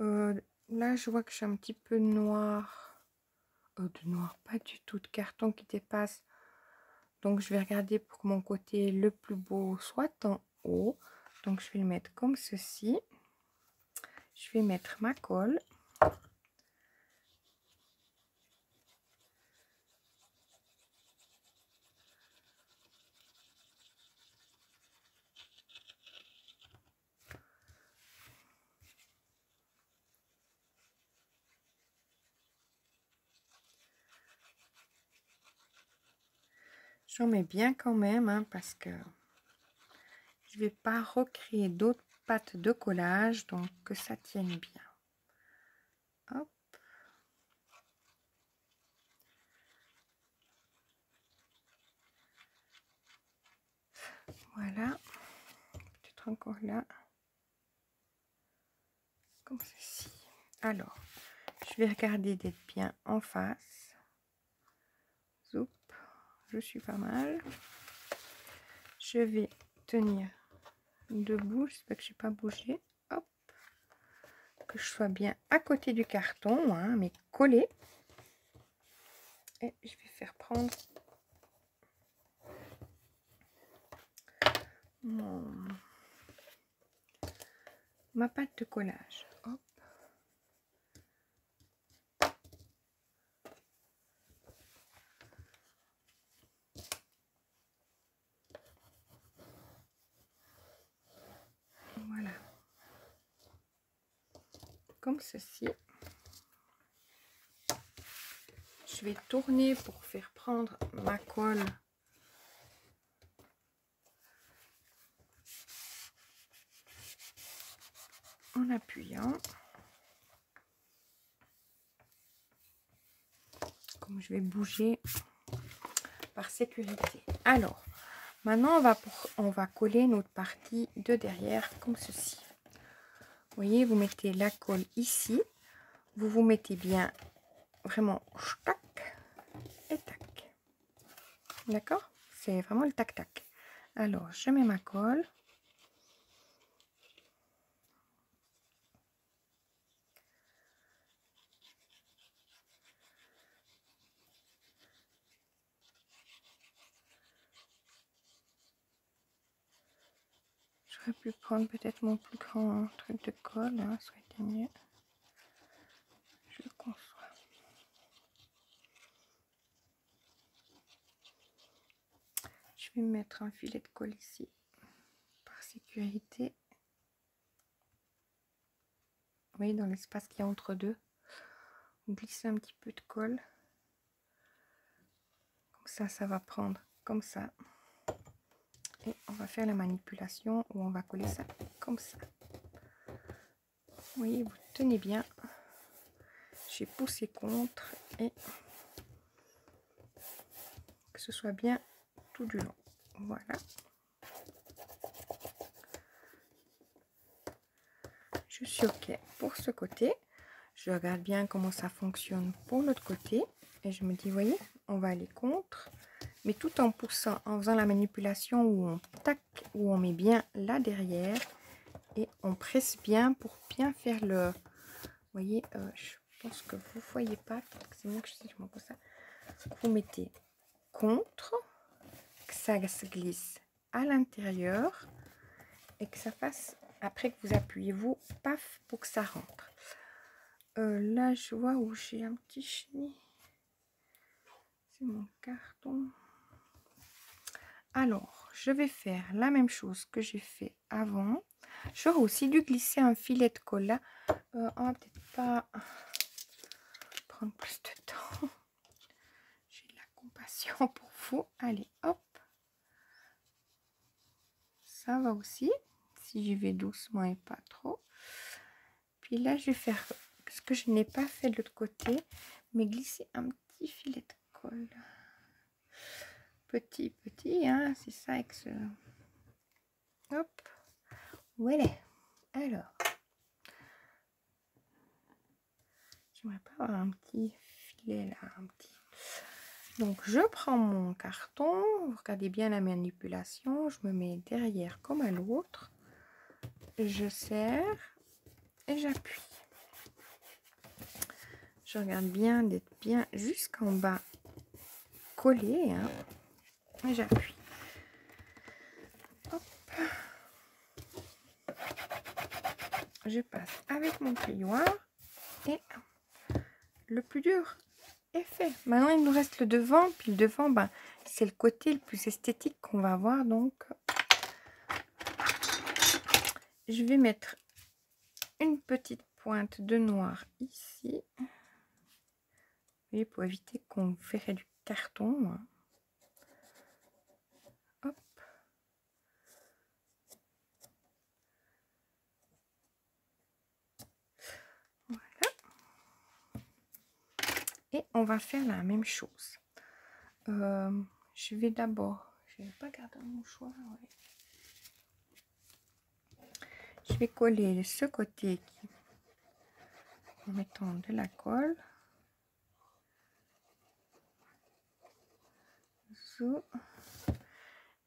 Là, je vois que j'ai un petit peu noir. De noir, pas du tout de carton qui dépasse. Donc, je vais regarder pour que mon côté le plus beau soit en haut. Donc, je vais le mettre comme ceci. Je vais mettre ma colle. J'en mets bien quand même, hein, parce que je vais pas recréer d'autres pattes de collage, donc que ça tienne bien. Hop. Voilà. Peut-être encore là. Comme ceci. Alors, je vais regarder d'être bien en face. Zoup. Je suis pas mal. Je vais tenir debout, j'espère que je n'ai pas bougé. Hop. Que je sois bien à côté du carton, hein, mais collé. Et je vais faire prendre ma pâte de collage. Hop. Voilà. Comme ceci. Je vais tourner pour faire prendre ma colle. En appuyant. Comme je vais bouger par sécurité. Alors, Maintenant, on va coller notre partie de derrière comme ceci. Vous voyez, vous mettez la colle ici. Vous vous mettez bien vraiment tac et tac. D'accord? C'est vraiment le tac-tac. Alors, je mets ma colle. J'aurais pu prendre peut-être mon plus grand truc de colle, hein, ça aurait été mieux. Je le conçois. Je vais mettre un filet de colle ici, par sécurité. Vous voyez, dans l'espace qu'il y a entre deux, on glisse un petit peu de colle. Comme ça va prendre comme ça. Et on va faire la manipulation où on va coller ça comme ça. Vous voyez, vous tenez bien. J'ai poussé contre et que ce soit bien tout du long. Voilà. Je suis OK pour ce côté. Je regarde bien comment ça fonctionne pour l'autre côté. Et je me dis, voyez, on va aller contre. Mais tout en poussant, en faisant la manipulation où on tac, où on met bien là derrière. Et on presse bien pour bien faire le... Vous voyez, je pense que vous ne voyez pas. C'est mieux que je montre comme ça. Vous mettez contre, que ça se glisse à l'intérieur. Et que ça fasse, après que vous appuyez, vous, paf, pour que ça rentre. Là, je vois où j'ai un petit chenille. C'est mon carton. Alors, je vais faire la même chose que j'ai fait avant. J'aurais aussi dû glisser un filet de colle là. On va peut-être pas prendre plus de temps. J'ai de la compassion pour vous. Allez, hop. Ça va aussi. Si j'y vais doucement et pas trop. Puis là, je vais faire ce que je n'ai pas fait de l'autre côté. Mais glisser un petit filet de colle. Petit, hein. C'est ça avec ce... Hop. Voilà. Alors. J'aimerais pas avoir un petit filet là, un petit. Donc je prends mon carton, vous regardez bien la manipulation, je me mets derrière comme à l'autre, je serre et j'appuie. Je regarde bien d'être bien jusqu'en bas collé, hein, et j'appuie. Hop. Je passe avec mon plioir et le plus dur est fait. Maintenant il nous reste le devant, puis le devant, ben, c'est le côté le plus esthétique qu'on va avoir, donc je vais mettre une petite pointe de noir ici. Vous voyez, pour éviter qu'on ferait du carton. Hop. Voilà. Et on va faire la même chose. Je vais d'abord... Je vais pas garder mon mouchoir. Ouais. Je vais coller ce côté qui... en mettant de la colle.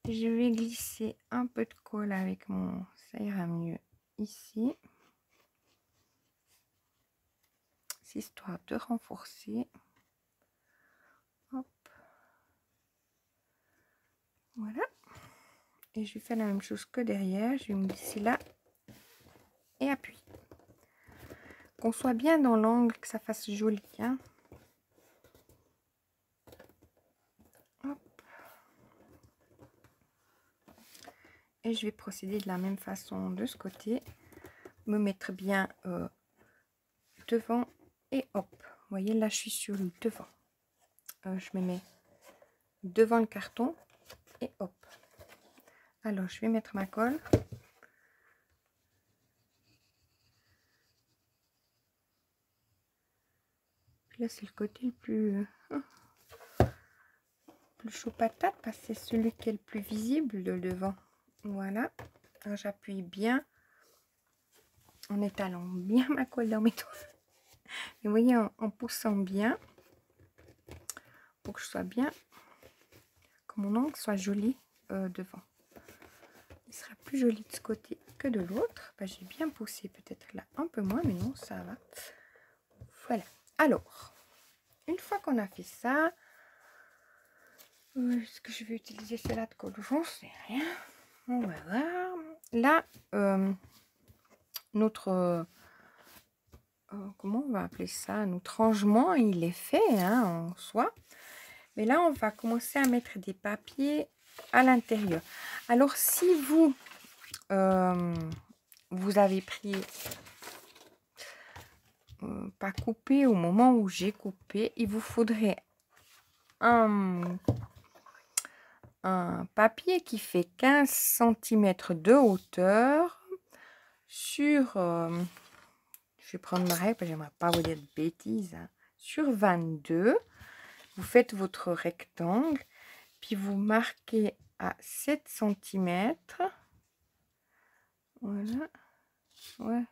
Je vais glisser un peu de colle avec mon... Ça ira mieux ici. C'est histoire de renforcer. Hop. Voilà. Et je vais faire la même chose que derrière. Je vais me glisser là. Et appuie. Qu'on soit bien dans l'angle, que ça fasse joli. Hein. Hop. Et je vais procéder de la même façon de ce côté. Me mettre bien devant et hop. Vous voyez, là, je suis sur le devant. Je me mets devant le carton et hop. Alors, je vais mettre ma colle. Là, c'est le côté le plus... plus chaud patate parce que c'est celui qui est le plus visible, le devant. Voilà. J'appuie bien en étalant bien ma colle dans mes doigts. Et vous voyez, en poussant bien pour que je sois bien, que mon ongle soit joli devant. Il sera plus joli de ce côté que de l'autre. Ben, j'ai bien poussé, peut-être là un peu moins, mais non, ça va. Voilà. Alors, une fois qu'on a fait ça, est-ce que je vais utiliser celle-là de colle? J'en sais rien. On va voir. Là, notre... comment on va appeler ça? Notre rangement, il est fait hein, en soi. Mais là, on va commencer à mettre des papiers à l'intérieur. Alors, si vous, vous avez pris pas coupé au moment où j'ai coupé, il vous faudrait un papier qui fait 15 cm de hauteur sur, je vais prendre ma règle parce que j'aimerais pas vous dire de bêtises, hein, sur 22. Vous faites votre rectangle, puis vous marquez à 7 cm. Voilà. Ouais.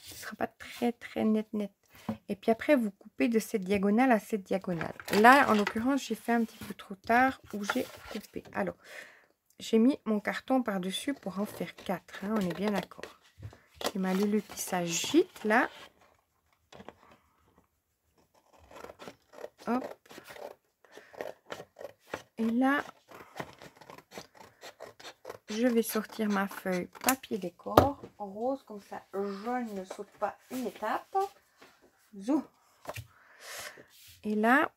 Ce ne sera pas très net. Et puis après, vous coupez de cette diagonale à cette diagonale. Là, en l'occurrence, j'ai fait un petit peu trop tard où j'ai coupé. Alors, j'ai mis mon carton par-dessus pour en faire 4. Hein, on est bien d'accord. J'ai ma Lulu qui s'agite là. Hop. Et là, je vais sortir ma feuille papier décor en rose. Comme ça, je ne saute pas une étape. Zou. Et là,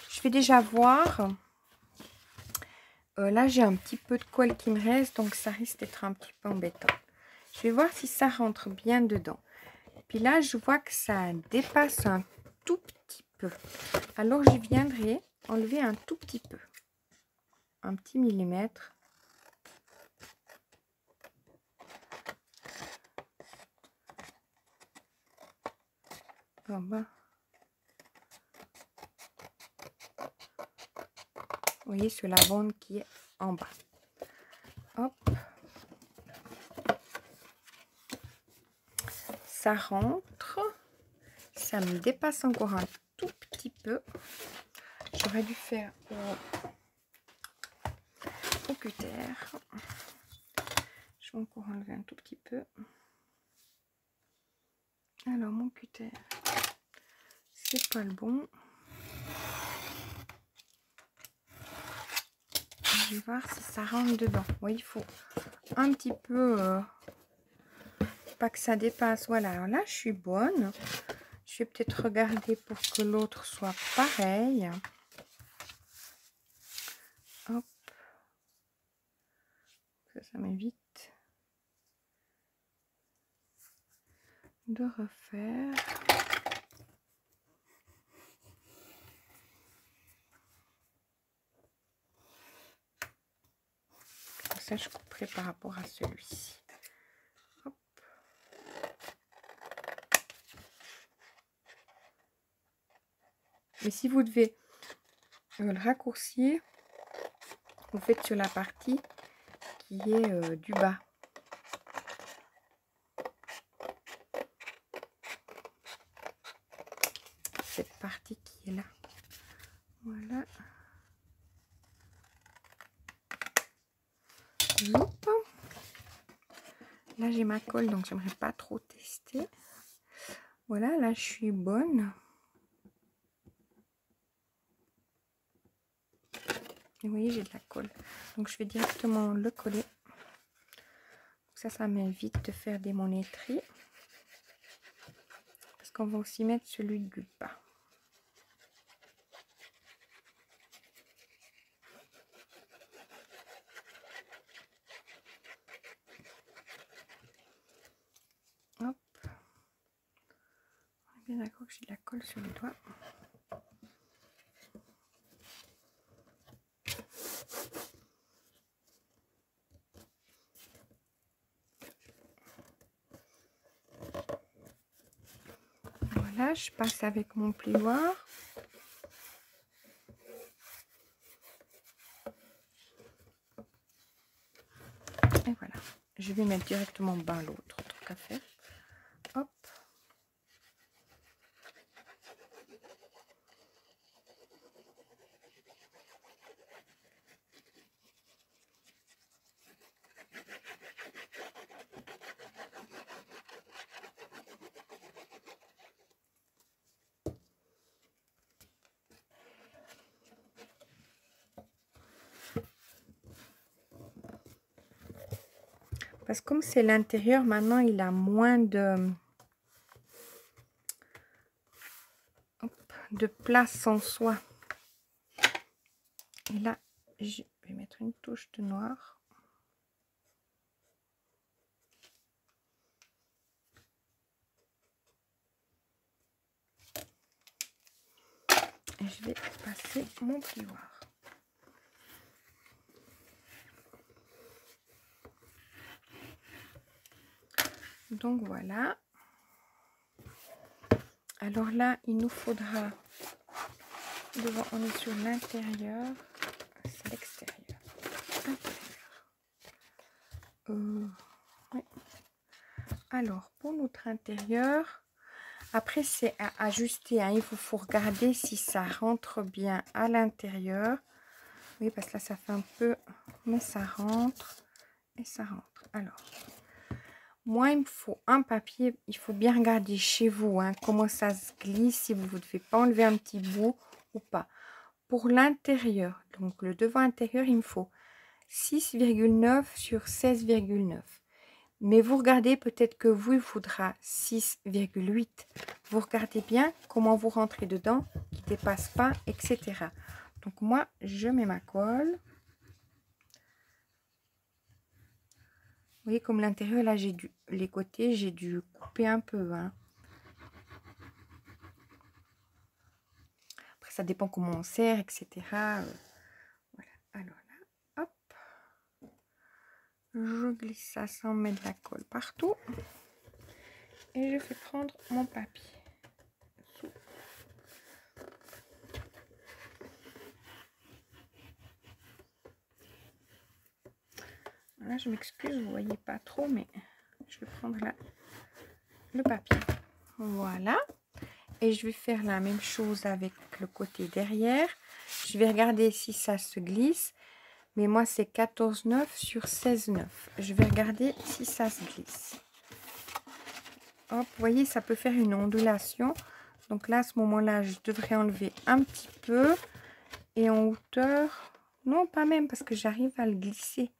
je vais déjà voir. Là, j'ai un petit peu de colle qui me reste, donc ça risque d'être un petit peu embêtant. Je vais voir si ça rentre bien dedans. Puis là, je vois que ça dépasse un tout petit peu. Alors, je viendrai enlever un tout petit peu. Un petit millimètre. En bas. Vous voyez, sur la bande qui est en bas. Hop. Ça rentre. Ça me dépasse encore un tout petit peu. J'aurais dû faire au cutter. Je vais encore enlever un tout petit peu. Alors, mon cutter, c'est pas le bon. Je vais voir si ça rentre dedans. Oui, il faut un petit peu, pas que ça dépasse. Voilà, alors là, je suis bonne. Je vais peut-être regarder pour que l'autre soit pareil. Hop. Ça m'évite de refaire. Comme ça, je couperai par rapport à celui-ci. Hop. Mais si vous devez le raccourcir, vous faites sur la partie qui est du bas. Cette partie qui est là. Voilà. Hop. Là, j'ai ma colle, donc j'aimerais pas trop tester. Voilà, là, je suis bonne. Et vous voyez, j'ai de la colle. Donc, je vais directement le coller. Ça m'évite de faire des monétries. Parce qu'on va aussi mettre celui du bas. Hop. On est bien d'accord que j'ai de la colle sur les doigts. Voilà, je passe avec mon plioir. je vais mettre directement bas l'autre, tant qu'à faire. Hop. Parce que comme c'est l'intérieur, maintenant il a moins de place en soi. Et là, je vais mettre une touche de noir. Et je vais passer mon plioir. Donc voilà. Alors là, il nous faudra, devant, on est sur l'intérieur, c'est l'extérieur. Oui. Alors, pour notre intérieur, après c'est à ajuster, hein. Il faut regarder si ça rentre bien à l'intérieur. Oui, parce que là, ça fait un peu, mais ça rentre et ça rentre. Alors, moi, il me faut un papier. Il faut bien regarder chez vous, hein, comment ça se glisse, si vous ne devez pas enlever un petit bout ou pas. Pour l'intérieur, donc le devant intérieur, il me faut 6,9 sur 16,9. Mais vous regardez, peut-être que vous, il faudra 6,8. Vous regardez bien comment vous rentrez dedans, qui ne dépasse pas, etc. Donc moi, je mets ma colle. Vous voyez, comme l'intérieur, là, j'ai dû, les côtés, j'ai dû couper un peu, hein. Après, ça dépend comment on serre, etc. Voilà. Alors là, hop. Je glisse ça sans mettre de la colle partout. Et je fais prendre mon papier. Là, je m'excuse, vous ne voyez pas trop, mais je vais prendre là le papier. Voilà. Et je vais faire la même chose avec le côté derrière. Je vais regarder si ça se glisse. Mais moi, c'est 14,9 sur 16,9. Je vais regarder si ça se glisse. Hop, vous voyez, ça peut faire une ondulation. Donc là, à ce moment-là, je devrais enlever un petit peu. Et en hauteur, non, pas même, parce que j'arrive à le glisser.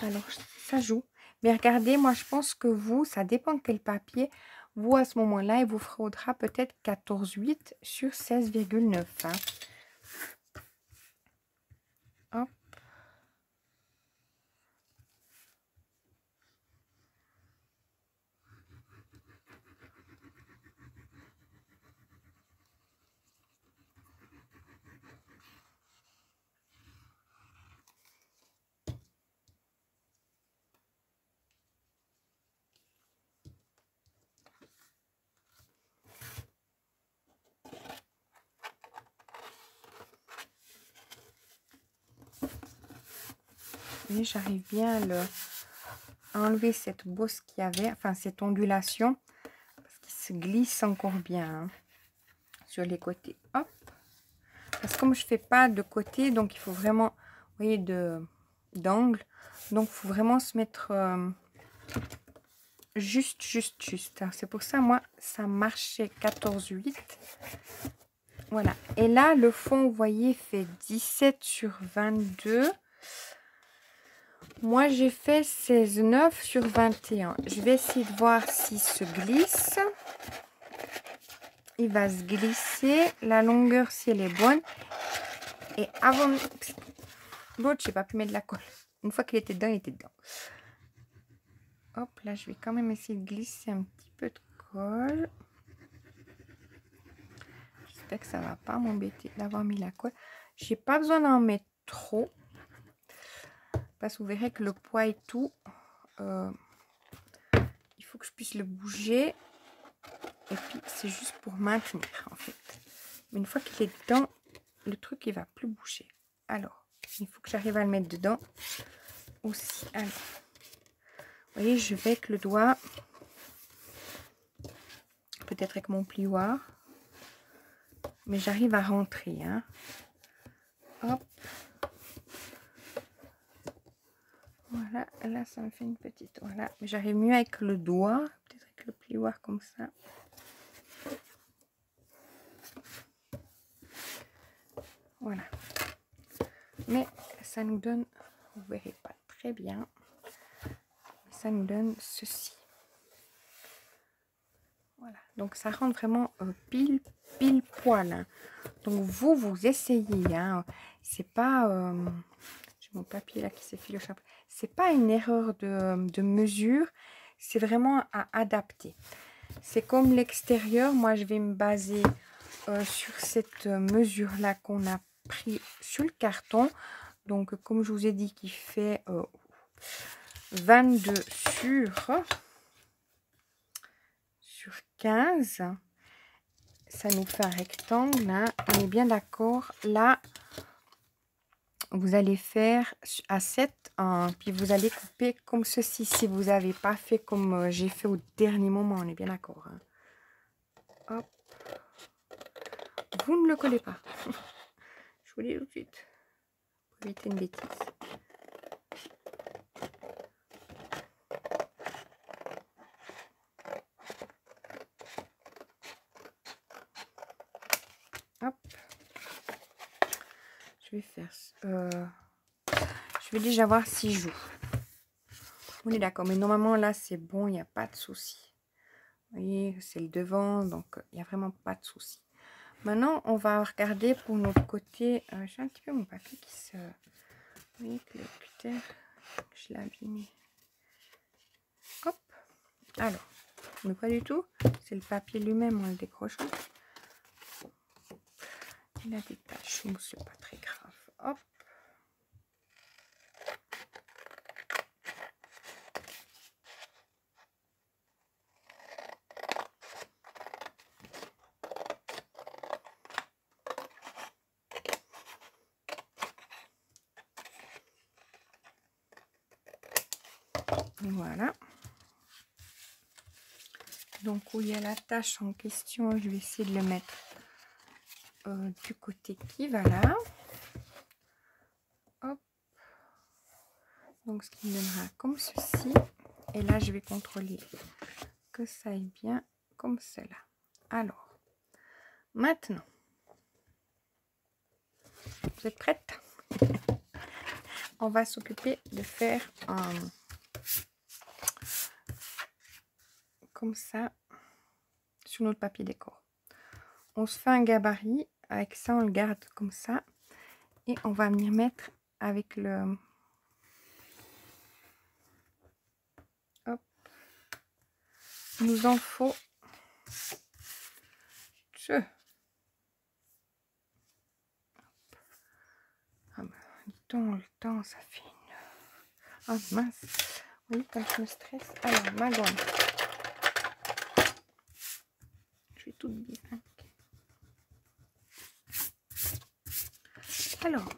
Alors, ça joue. Mais regardez, moi, je pense que vous, ça dépend quel papier. Vous, à ce moment-là, il vous faudra peut-être 14,8 sur 16,9. Hein. Hop. Et j'arrive bien à enlever cette bosse qu'il y avait, enfin cette ondulation, parce qu'il se glisse encore bien hein, sur les côtés. Hop. Parce que comme je fais pas de côté, donc il faut vraiment, vous voyez, d'angle. Donc il faut vraiment se mettre juste. C'est pour ça, moi, ça marchait 14,8. Voilà. Et là, le fond, vous voyez, fait 17 sur 22. Moi, j'ai fait 16,9 sur 21. Je vais essayer de voir s'il se glisse. Il va se glisser. La longueur, si elle est bonne. Et avant... L'autre, j'ai pas pu mettre de la colle. Une fois qu'il était dedans, il était dedans. Hop, là, je vais quand même essayer de glisser un petit peu de colle. J'espère que ça va pas m'embêter d'avoir mis la colle. J'ai pas besoin d'en mettre trop. Parce que vous verrez que le poids et tout, il faut que je puisse le bouger. Et puis, c'est juste pour maintenir, en fait. Mais une fois qu'il est dedans, le truc, il va plus bouger. Alors, il faut que j'arrive à le mettre dedans aussi. Alors, Vous voyez, je vais avec le doigt, peut-être avec mon plioir, mais j'arrive à rentrer, hein. Hop. Voilà, là ça me fait une petite, voilà, mais j'arrive mieux avec le doigt, peut-être avec le plioir comme ça. Voilà, mais ça nous donne, vous verrez pas très bien, ça nous donne ceci. Voilà, donc ça rentre vraiment pile poil, hein. Donc vous essayez, hein. C'est pas j'ai mon papier là qui s'effile au chapeau, c'est pas une erreur de mesure, c'est vraiment à adapter. C'est comme l'extérieur, moi je vais me baser sur cette mesure là qu'on a pris sur le carton. Donc comme je vous ai dit, qui fait 22 sur 15, ça nous fait un rectangle, hein. On est bien d'accord. Là vous allez faire à 7, puis vous allez couper comme ceci, si vous n'avez pas fait comme j'ai fait au dernier moment, on est bien d'accord, hein. Hop. Vous ne le collez pas. Je vous dis tout de suite, pour éviter une bêtise. Hop. Je vais faire... je vais déjà voir si je joue. On est d'accord, mais normalement là c'est bon, il n'y a pas de souci. Vous voyez, c'est le devant, donc il n'y a vraiment pas de souci. Maintenant, on va regarder pour notre côté. J'ai un petit peu mon papier qui se... Vous voyez que le cutter, je l'ai abîmé. Hop. Alors, mais pas du tout. C'est le papier lui-même en le décrochant. Il a des taches, mais c'est pas très grave. Hop. Voilà. Donc où il y a la tache en question, je vais essayer de le mettre du côté qui va là. Hop. Donc ce qui me donnera comme ceci. Et là je vais contrôler que ça aille bien comme cela. Alors, maintenant, vous êtes prête? On va s'occuper de faire comme ça sur notre papier décor. On se fait un gabarit, avec ça on le garde comme ça et on va venir mettre avec le... Hop. Il nous en faut ce... Ah bah, le temps ça fait une... Ah mince. Oui, quand je me stresse. Alors, ma gomme. Je vais toute bien. Alors,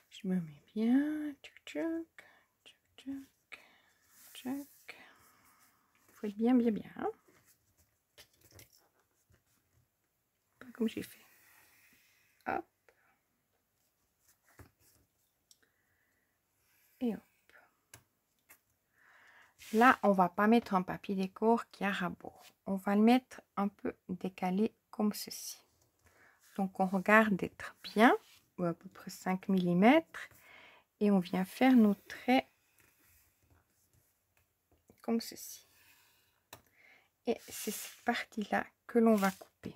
je me mets bien. Tchuc, tchuc, tchuc, tchuc, tchuc. Il faut être bien, bien, bien. Hein, pas comme j'ai fait. Hop. Et hop. Là, on va pas mettre un papier décor qui a rabord. On va le mettre un peu décalé comme ceci. Donc, on regarde d'être bien, ou à peu près 5 mm. Et on vient faire nos traits comme ceci. Et c'est cette partie-là que l'on va couper.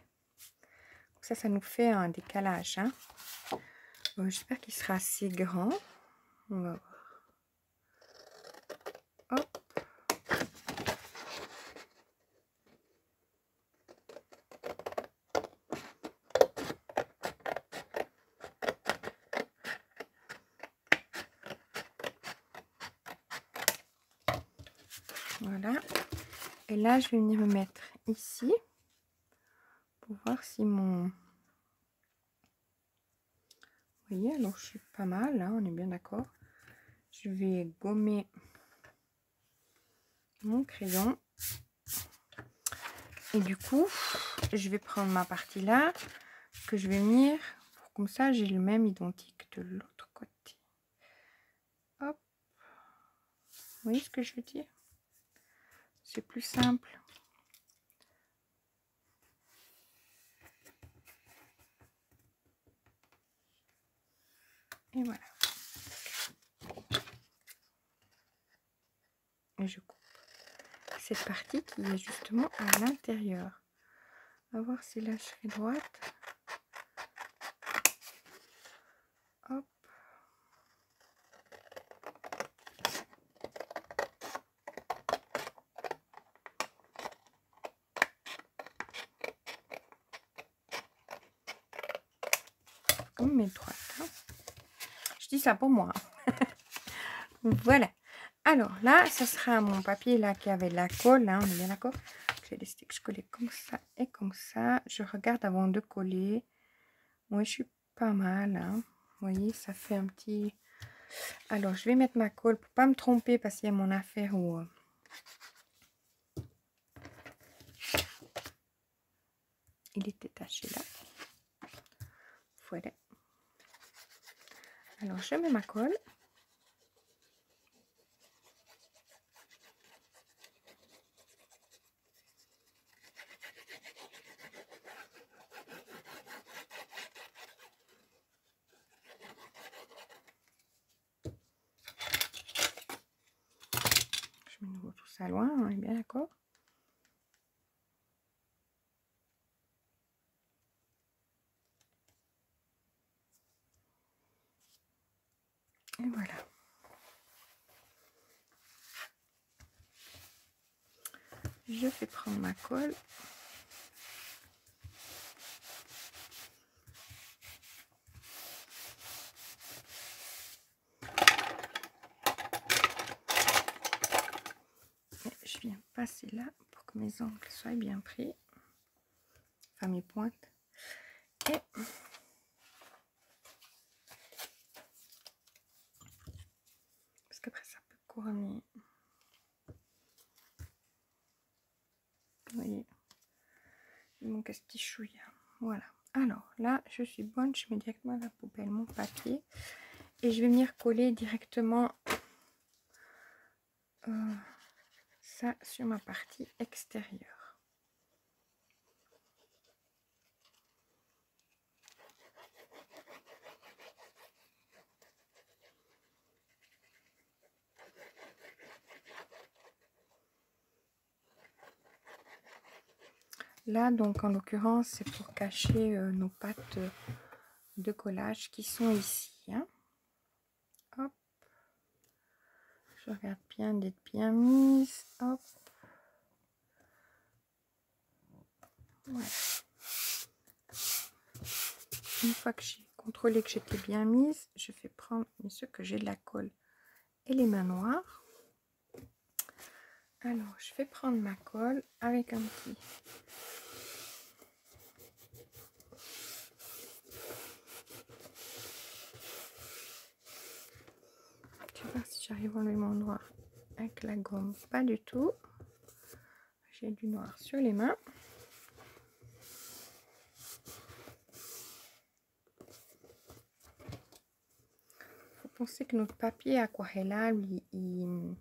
Donc ça nous fait un décalage. Hein. J'espère qu'il sera assez grand. On va voir. Hop. Voilà. Et là, je vais venir me mettre ici pour voir si mon... Vous voyez, alors je suis pas mal, hein, on est bien d'accord. Je je vais gommer mon crayon. Et du coup, je vais prendre ma partie là, que je vais venir, pour comme ça j'ai le même identique de l'autre côté. Hop. Vous voyez ce que je veux dire? C'est plus simple. Et voilà. Et je coupe cette partie qui est justement à l'intérieur. On va voir si là je fais droite. Hop. Comme mes droites. Hein. Je dis ça pour moi. Voilà. Alors là, ça sera mon papier là qui avait de la colle. Hein, on est bien d'accord. J'ai décidé que je collais comme ça et comme ça. Je regarde avant de coller. Moi, je suis pas mal. Hein. Vous voyez, ça fait un petit... Alors, je vais mettre ma colle pour pas me tromper parce qu'il y a mon affaire où... il était taché là. Voilà. Alors, je mets ma colle. Je mets nouveau tout ça loin, on est bien d'accord. Et voilà. Je vais prendre ma colle. Et je viens passer là pour que mes angles soient bien pris. Enfin, mes pointes. Et parce qu'après ça peut couronner. Vous voyez, il manque un petit chouïa. Voilà. Alors là, je suis bonne. Je mets directement à la poubelle mon papier. Et je vais venir coller directement ça sur ma partie extérieure. Là, donc, en l'occurrence, c'est pour cacher nos pattes de collage qui sont ici. Hein. Hop. Je regarde bien d'être bien mise. Hop. Voilà. Une fois que j'ai contrôlé que j'étais bien mise, je vais prendre ce que j'ai de la colle et les mains noires. Alors, je vais prendre ma colle avec un petit... Je vais voir si j'arrive à enlever mon noir avec la gomme. Pas du tout. J'ai du noir sur les mains. Il faut penser que notre papier aquarellable, il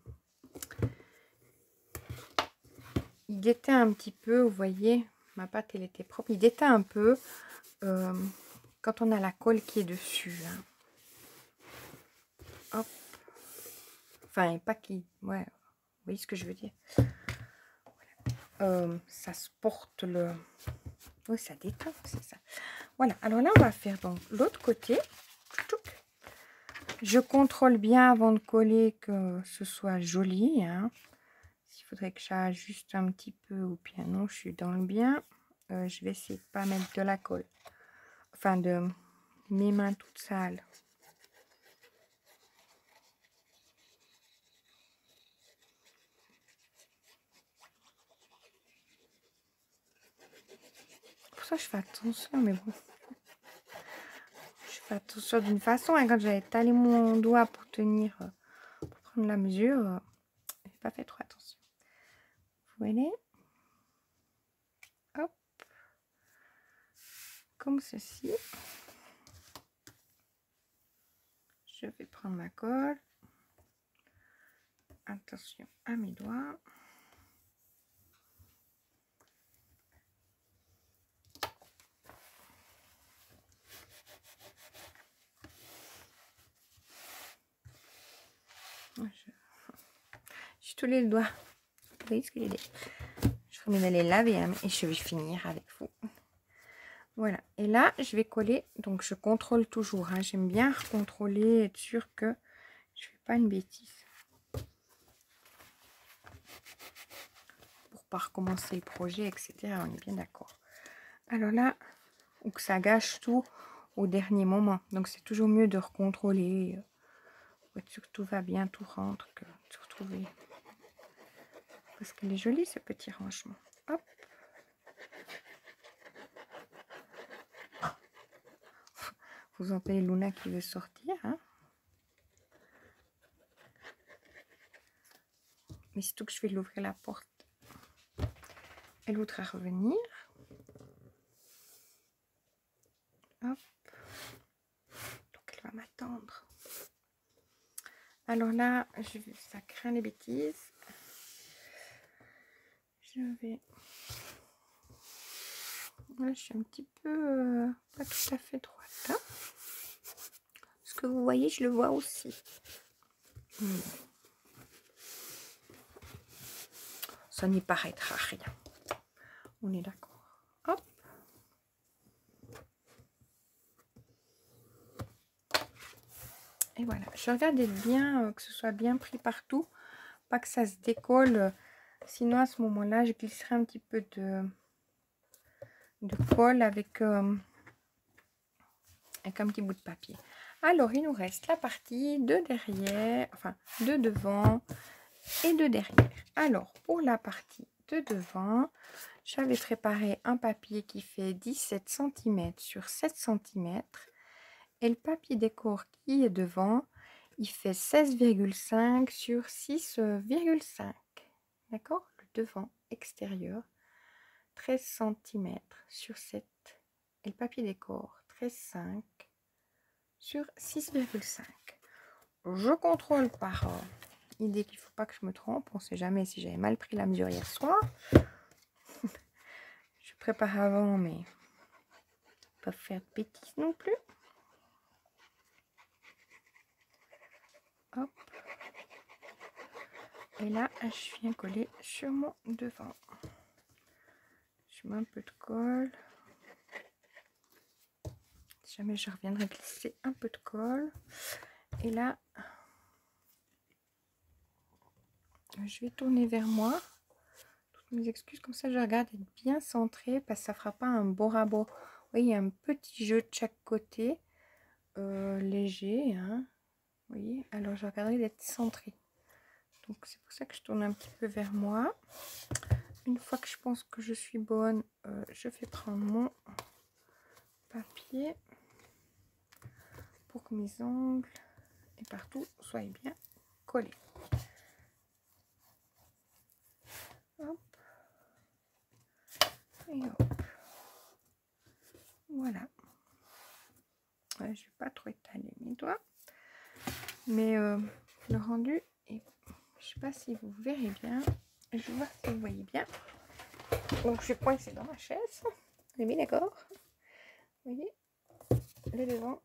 déteint un petit peu. Vous voyez, ma pâte, elle était propre. Il déteint un peu quand on a la colle qui est dessus. Hein. Hop. Enfin, pas qui... Ouais, vous voyez ce que je veux dire. Voilà. Ça se porte le... Oui, ça déteint, c'est ça. Voilà, alors là, on va faire donc l'autre côté. Je contrôle bien avant de coller que ce soit joli. Hein. S'il faudrait que j'ajuste un petit peu ou bien non, je suis dans le bien. Je vais essayer de ne pas mettre de la colle. Enfin, de mes mains toutes sales. Pour ça, je fais attention, mais bon. Je fais attention d'une façon. Hein, quand j'avais étalé mon doigt pour tenir prendre la mesure. Je n'ai pas fait trop attention. Vous voyez? Hop. Comme ceci. Je vais prendre ma colle. Attention à mes doigts. Je tous les doigts. Vous voyez ce que j'ai dit? Je remets d'aller laver hein, et je vais finir avec vous. Voilà. Et là, je vais coller. Donc, je contrôle toujours. Hein. J'aime bien contrôler, être sûr que je ne fais pas une bêtise. Pour pas recommencer le projet, etc. On est bien d'accord. Alors là, ou que ça gâche tout au dernier moment. Donc, c'est toujours mieux de recontrôler. Pour être sûr que tout va bien, tout rentre, que de se retrouver. Parce qu'elle est jolie, ce petit rangement. Hop. Vous entendez Luna qui veut sortir. Hein. Mais surtout que je vais lui ouvrir la porte. Elle voudra revenir. Hop. Donc elle va m'attendre. Alors là, ça craint les bêtises. Je vais... Là, je suis un petit peu... pas tout à fait droite. Hein. Ce que vous voyez, je le vois aussi. Ça n'y paraîtra rien. On est d'accord. Hop. Et voilà. Je regarde d'être bien, que ce soit bien pris partout. Pas que ça se décolle. Sinon, à ce moment-là, je glisserai un petit peu de colle avec un petit bout de papier. Alors, il nous reste la partie de derrière, enfin, de devant et de derrière. Alors, pour la partie de devant, j'avais préparé un papier qui fait 17 cm sur 7 cm. Et le papier décor qui est devant, il fait 16,5 sur 6,5. D'accord? Le devant extérieur, 13 cm sur 7. Et le papier décor, 13,5 sur 6,5. Je contrôle par idée qu'il ne faut pas que je me trompe. On ne sait jamais si j'avais mal pris la mesure hier soir. Je prépare avant, mais pas faire de bêtises non plus. Hop. Et là, je viens coller sur mon devant. Je mets un peu de colle. Si jamais je reviendrai glisser un peu de colle. Et là, je vais tourner vers moi. Toutes mes excuses, comme ça je regarde être bien centré parce que ça fera pas un Bora Bora. Vous voyez, il y a un petit jeu de chaque côté. Léger. Hein. Vous voyez, alors je regarderai d'être centré. Donc c'est pour ça que je tourne un petit peu vers moi. Une fois que je pense que je suis bonne, je vais prendre mon papier pour que mes ongles et partout soient bien collés. Hop. Et hop. Voilà. Je ne vais pas trop étaler mes doigts. Mais le rendu, est... je ne sais pas si vous verrez bien. Je vais voir si vous voyez bien. Donc je vais coincer dans ma chaise. On est bien d'accord? Vous voyez, le devant,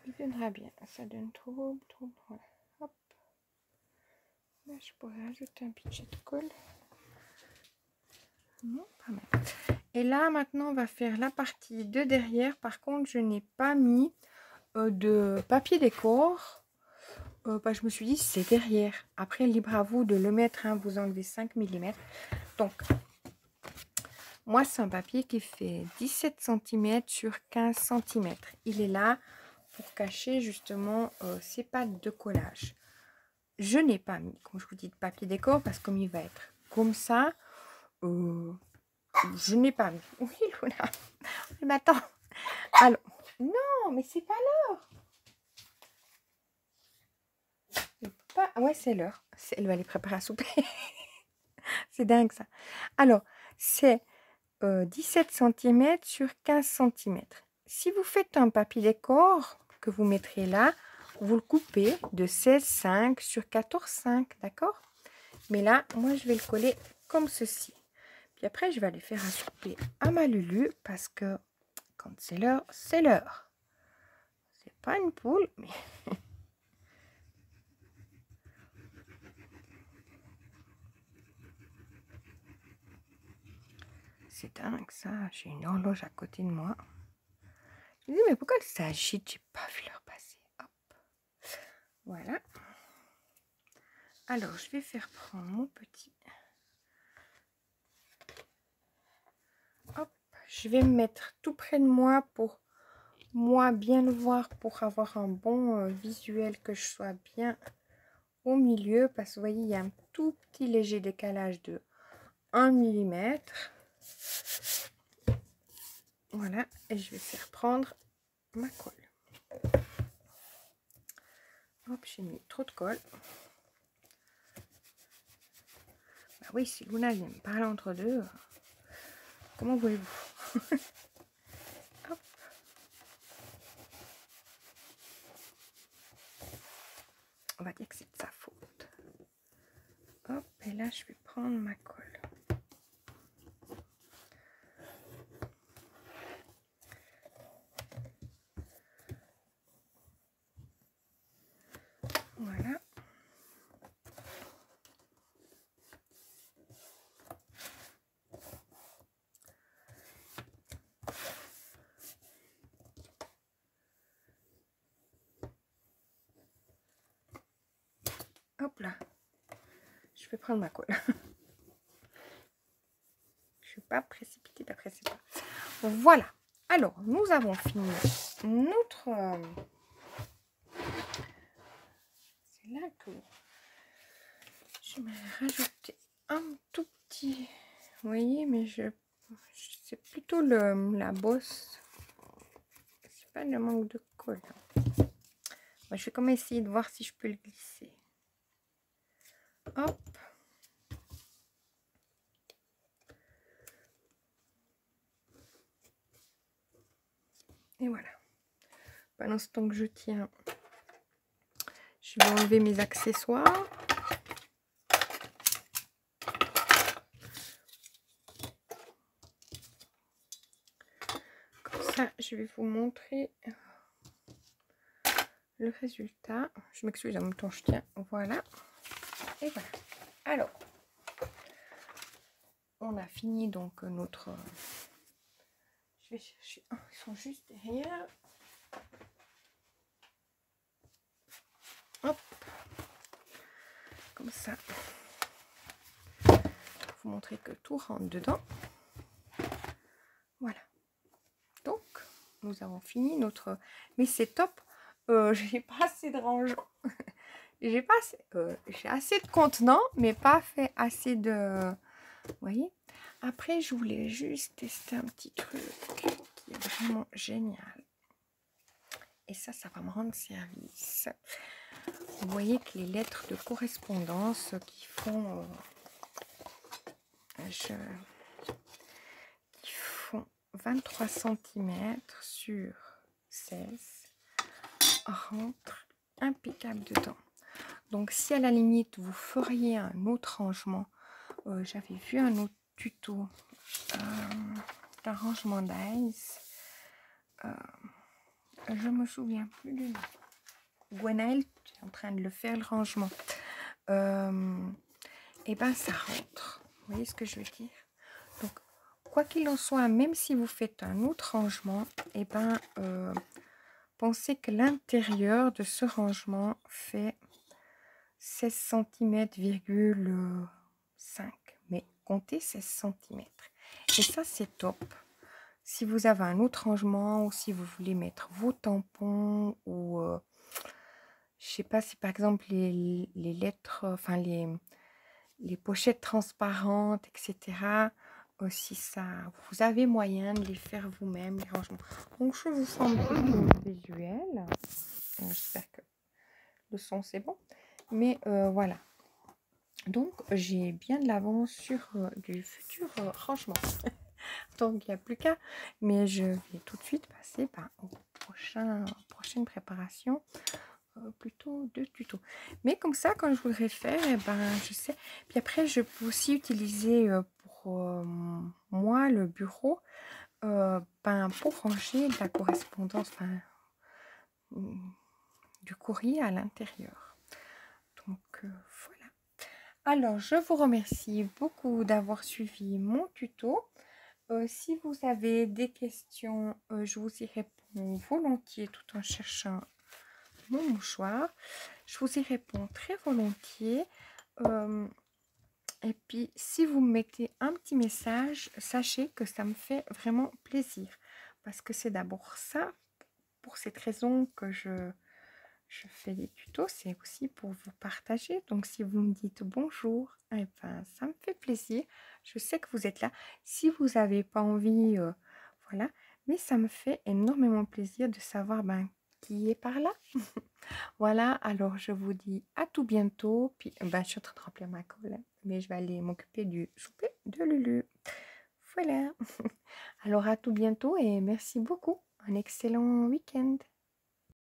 il viendra bien. Ça donne trop. Voilà. Hop. Là, je pourrais ajouter un petit jet de colle. Non, pas mal. Et là, maintenant, on va faire la partie de derrière. Par contre, je n'ai pas mis de papier décor. Je me suis dit, c'est derrière. Après, libre à vous de le mettre. Hein, vous enlevez 5 mm. Donc, moi, c'est un papier qui fait 17 cm sur 15 cm. Il est là pour cacher justement ces pattes de collage. Je n'ai pas mis, comme je vous dis, de papier décor parce que comme il va être comme ça, je n'ai pas mis. Oui, Luna. Mais attends. Alors, non, mais c'est pas l'heure. ouais, c'est l'heure. Elle va aller préparer à souper. C'est dingue ça. Alors, c'est 17 cm sur 15 cm. Si vous faites un papier décor que vous mettrez là, vous le coupez de 16,5 sur 14,5, d'accord? Mais là, moi, je vais le coller comme ceci. Puis après, je vais aller faire à souper à ma Lulu parce que quand c'est l'heure, c'est l'heure. C'est pas une poule, mais... C'est dingue ça, j'ai une horloge à côté de moi. Je me dis, mais pourquoi elle s'agite? J'ai pas vu l'heure passer. Hop. Voilà. Alors, je vais faire prendre mon petit. Hop. Je vais me mettre tout près de moi pour moi bien le voir, pour avoir un bon visuel, que je sois bien au milieu. Parce que vous voyez, il y a un tout petit léger décalage de 1 mm. Voilà. Et je vais faire prendre ma colle. Hop, j'ai mis trop de colle. Bah oui, si Luna vient me parler entre deux, comment voulez-vous? Hop. On va dire que c'est de sa faute. Hop, et là, je vais prendre ma colle. Voilà. Hop là. Je vais prendre ma colle. Je ne suis pas précipitée d'après c'est pas. Voilà. Alors, nous avons fini notre... C'est là que je vais rajouter un tout petit... Vous voyez, mais c'est plutôt la bosse. C'est pas le manque de colle. Moi, je vais quand même essayer de voir si je peux le glisser. Hop. Et voilà. Pendant ce temps que je tiens, je vais enlever mes accessoires. Comme ça, je vais vous montrer le résultat. Je m'excuse, en même temps je tiens. Voilà. Et voilà. Alors, on a fini donc notre... Je vais chercher... Oh, ils sont juste derrière. Hop. Comme ça. Pour vous montrer que tout rentre dedans. Voilà. Donc, nous avons fini notre... Mais c'est top. J'ai pas assez de rangement. J'ai pas assez... j'ai assez de contenants, mais pas fait assez de... Vous voyez? Après, je voulais juste tester un petit truc qui est vraiment génial. Et ça va me rendre service. Vous voyez que les lettres de correspondance qui font... qui font 23 cm sur 16 rentrent impeccable dedans. Donc, si à la limite, vous feriez un autre rangement, j'avais vu un autre tuto d'un rangement d'ice. Je me souviens plus du nom. Gwenaël, tu es en train de le faire, le rangement. Et ben, ça rentre. Vous voyez ce que je veux dire? Donc, quoi qu'il en soit, même si vous faites un autre rangement, et ben, pensez que l'intérieur de ce rangement fait 16 cm,5. Mais comptez 16 cm. Et ça, c'est top. Si vous avez un autre rangement ou si vous voulez mettre vos tampons ou... je sais pas si par exemple les lettres, enfin les pochettes transparentes, etc. Aussi ça, vous avez moyen de les faire vous-même, les rangements. Donc je vous fais un petit peu visuel. J'espère que le son c'est bon. Mais voilà. Donc, j'ai bien de l'avance sur du futur rangement. Donc, il n'y a plus qu'à. Mais je vais tout de suite passer aux prochaines préparations, plutôt de tuto. Mais comme ça, quand je voudrais faire, eh ben, je sais. Puis après, je peux aussi utiliser pour moi le bureau pour ranger de la correspondance, du courrier à l'intérieur. Donc, voilà. Alors, je vous remercie beaucoup d'avoir suivi mon tuto. Si vous avez des questions, je vous y réponds volontiers tout en cherchant mon mouchoir. Je vous y réponds très volontiers. Et puis, si vous me mettez un petit message, sachez que ça me fait vraiment plaisir. Parce que c'est d'abord ça, pour cette raison que je fais des tutos, c'est aussi pour vous partager. Donc, si vous me dites bonjour, eh ben, ça me fait plaisir. Je sais que vous êtes là. Si vous n'avez pas envie, voilà. Mais ça me fait énormément plaisir de savoir qui est par là. Voilà, alors je vous dis à tout bientôt. Puis, je suis en train de remplir ma colle, mais je vais aller m'occuper du souper de Lulu. Voilà. Alors, à tout bientôt et merci beaucoup. Un excellent week-end.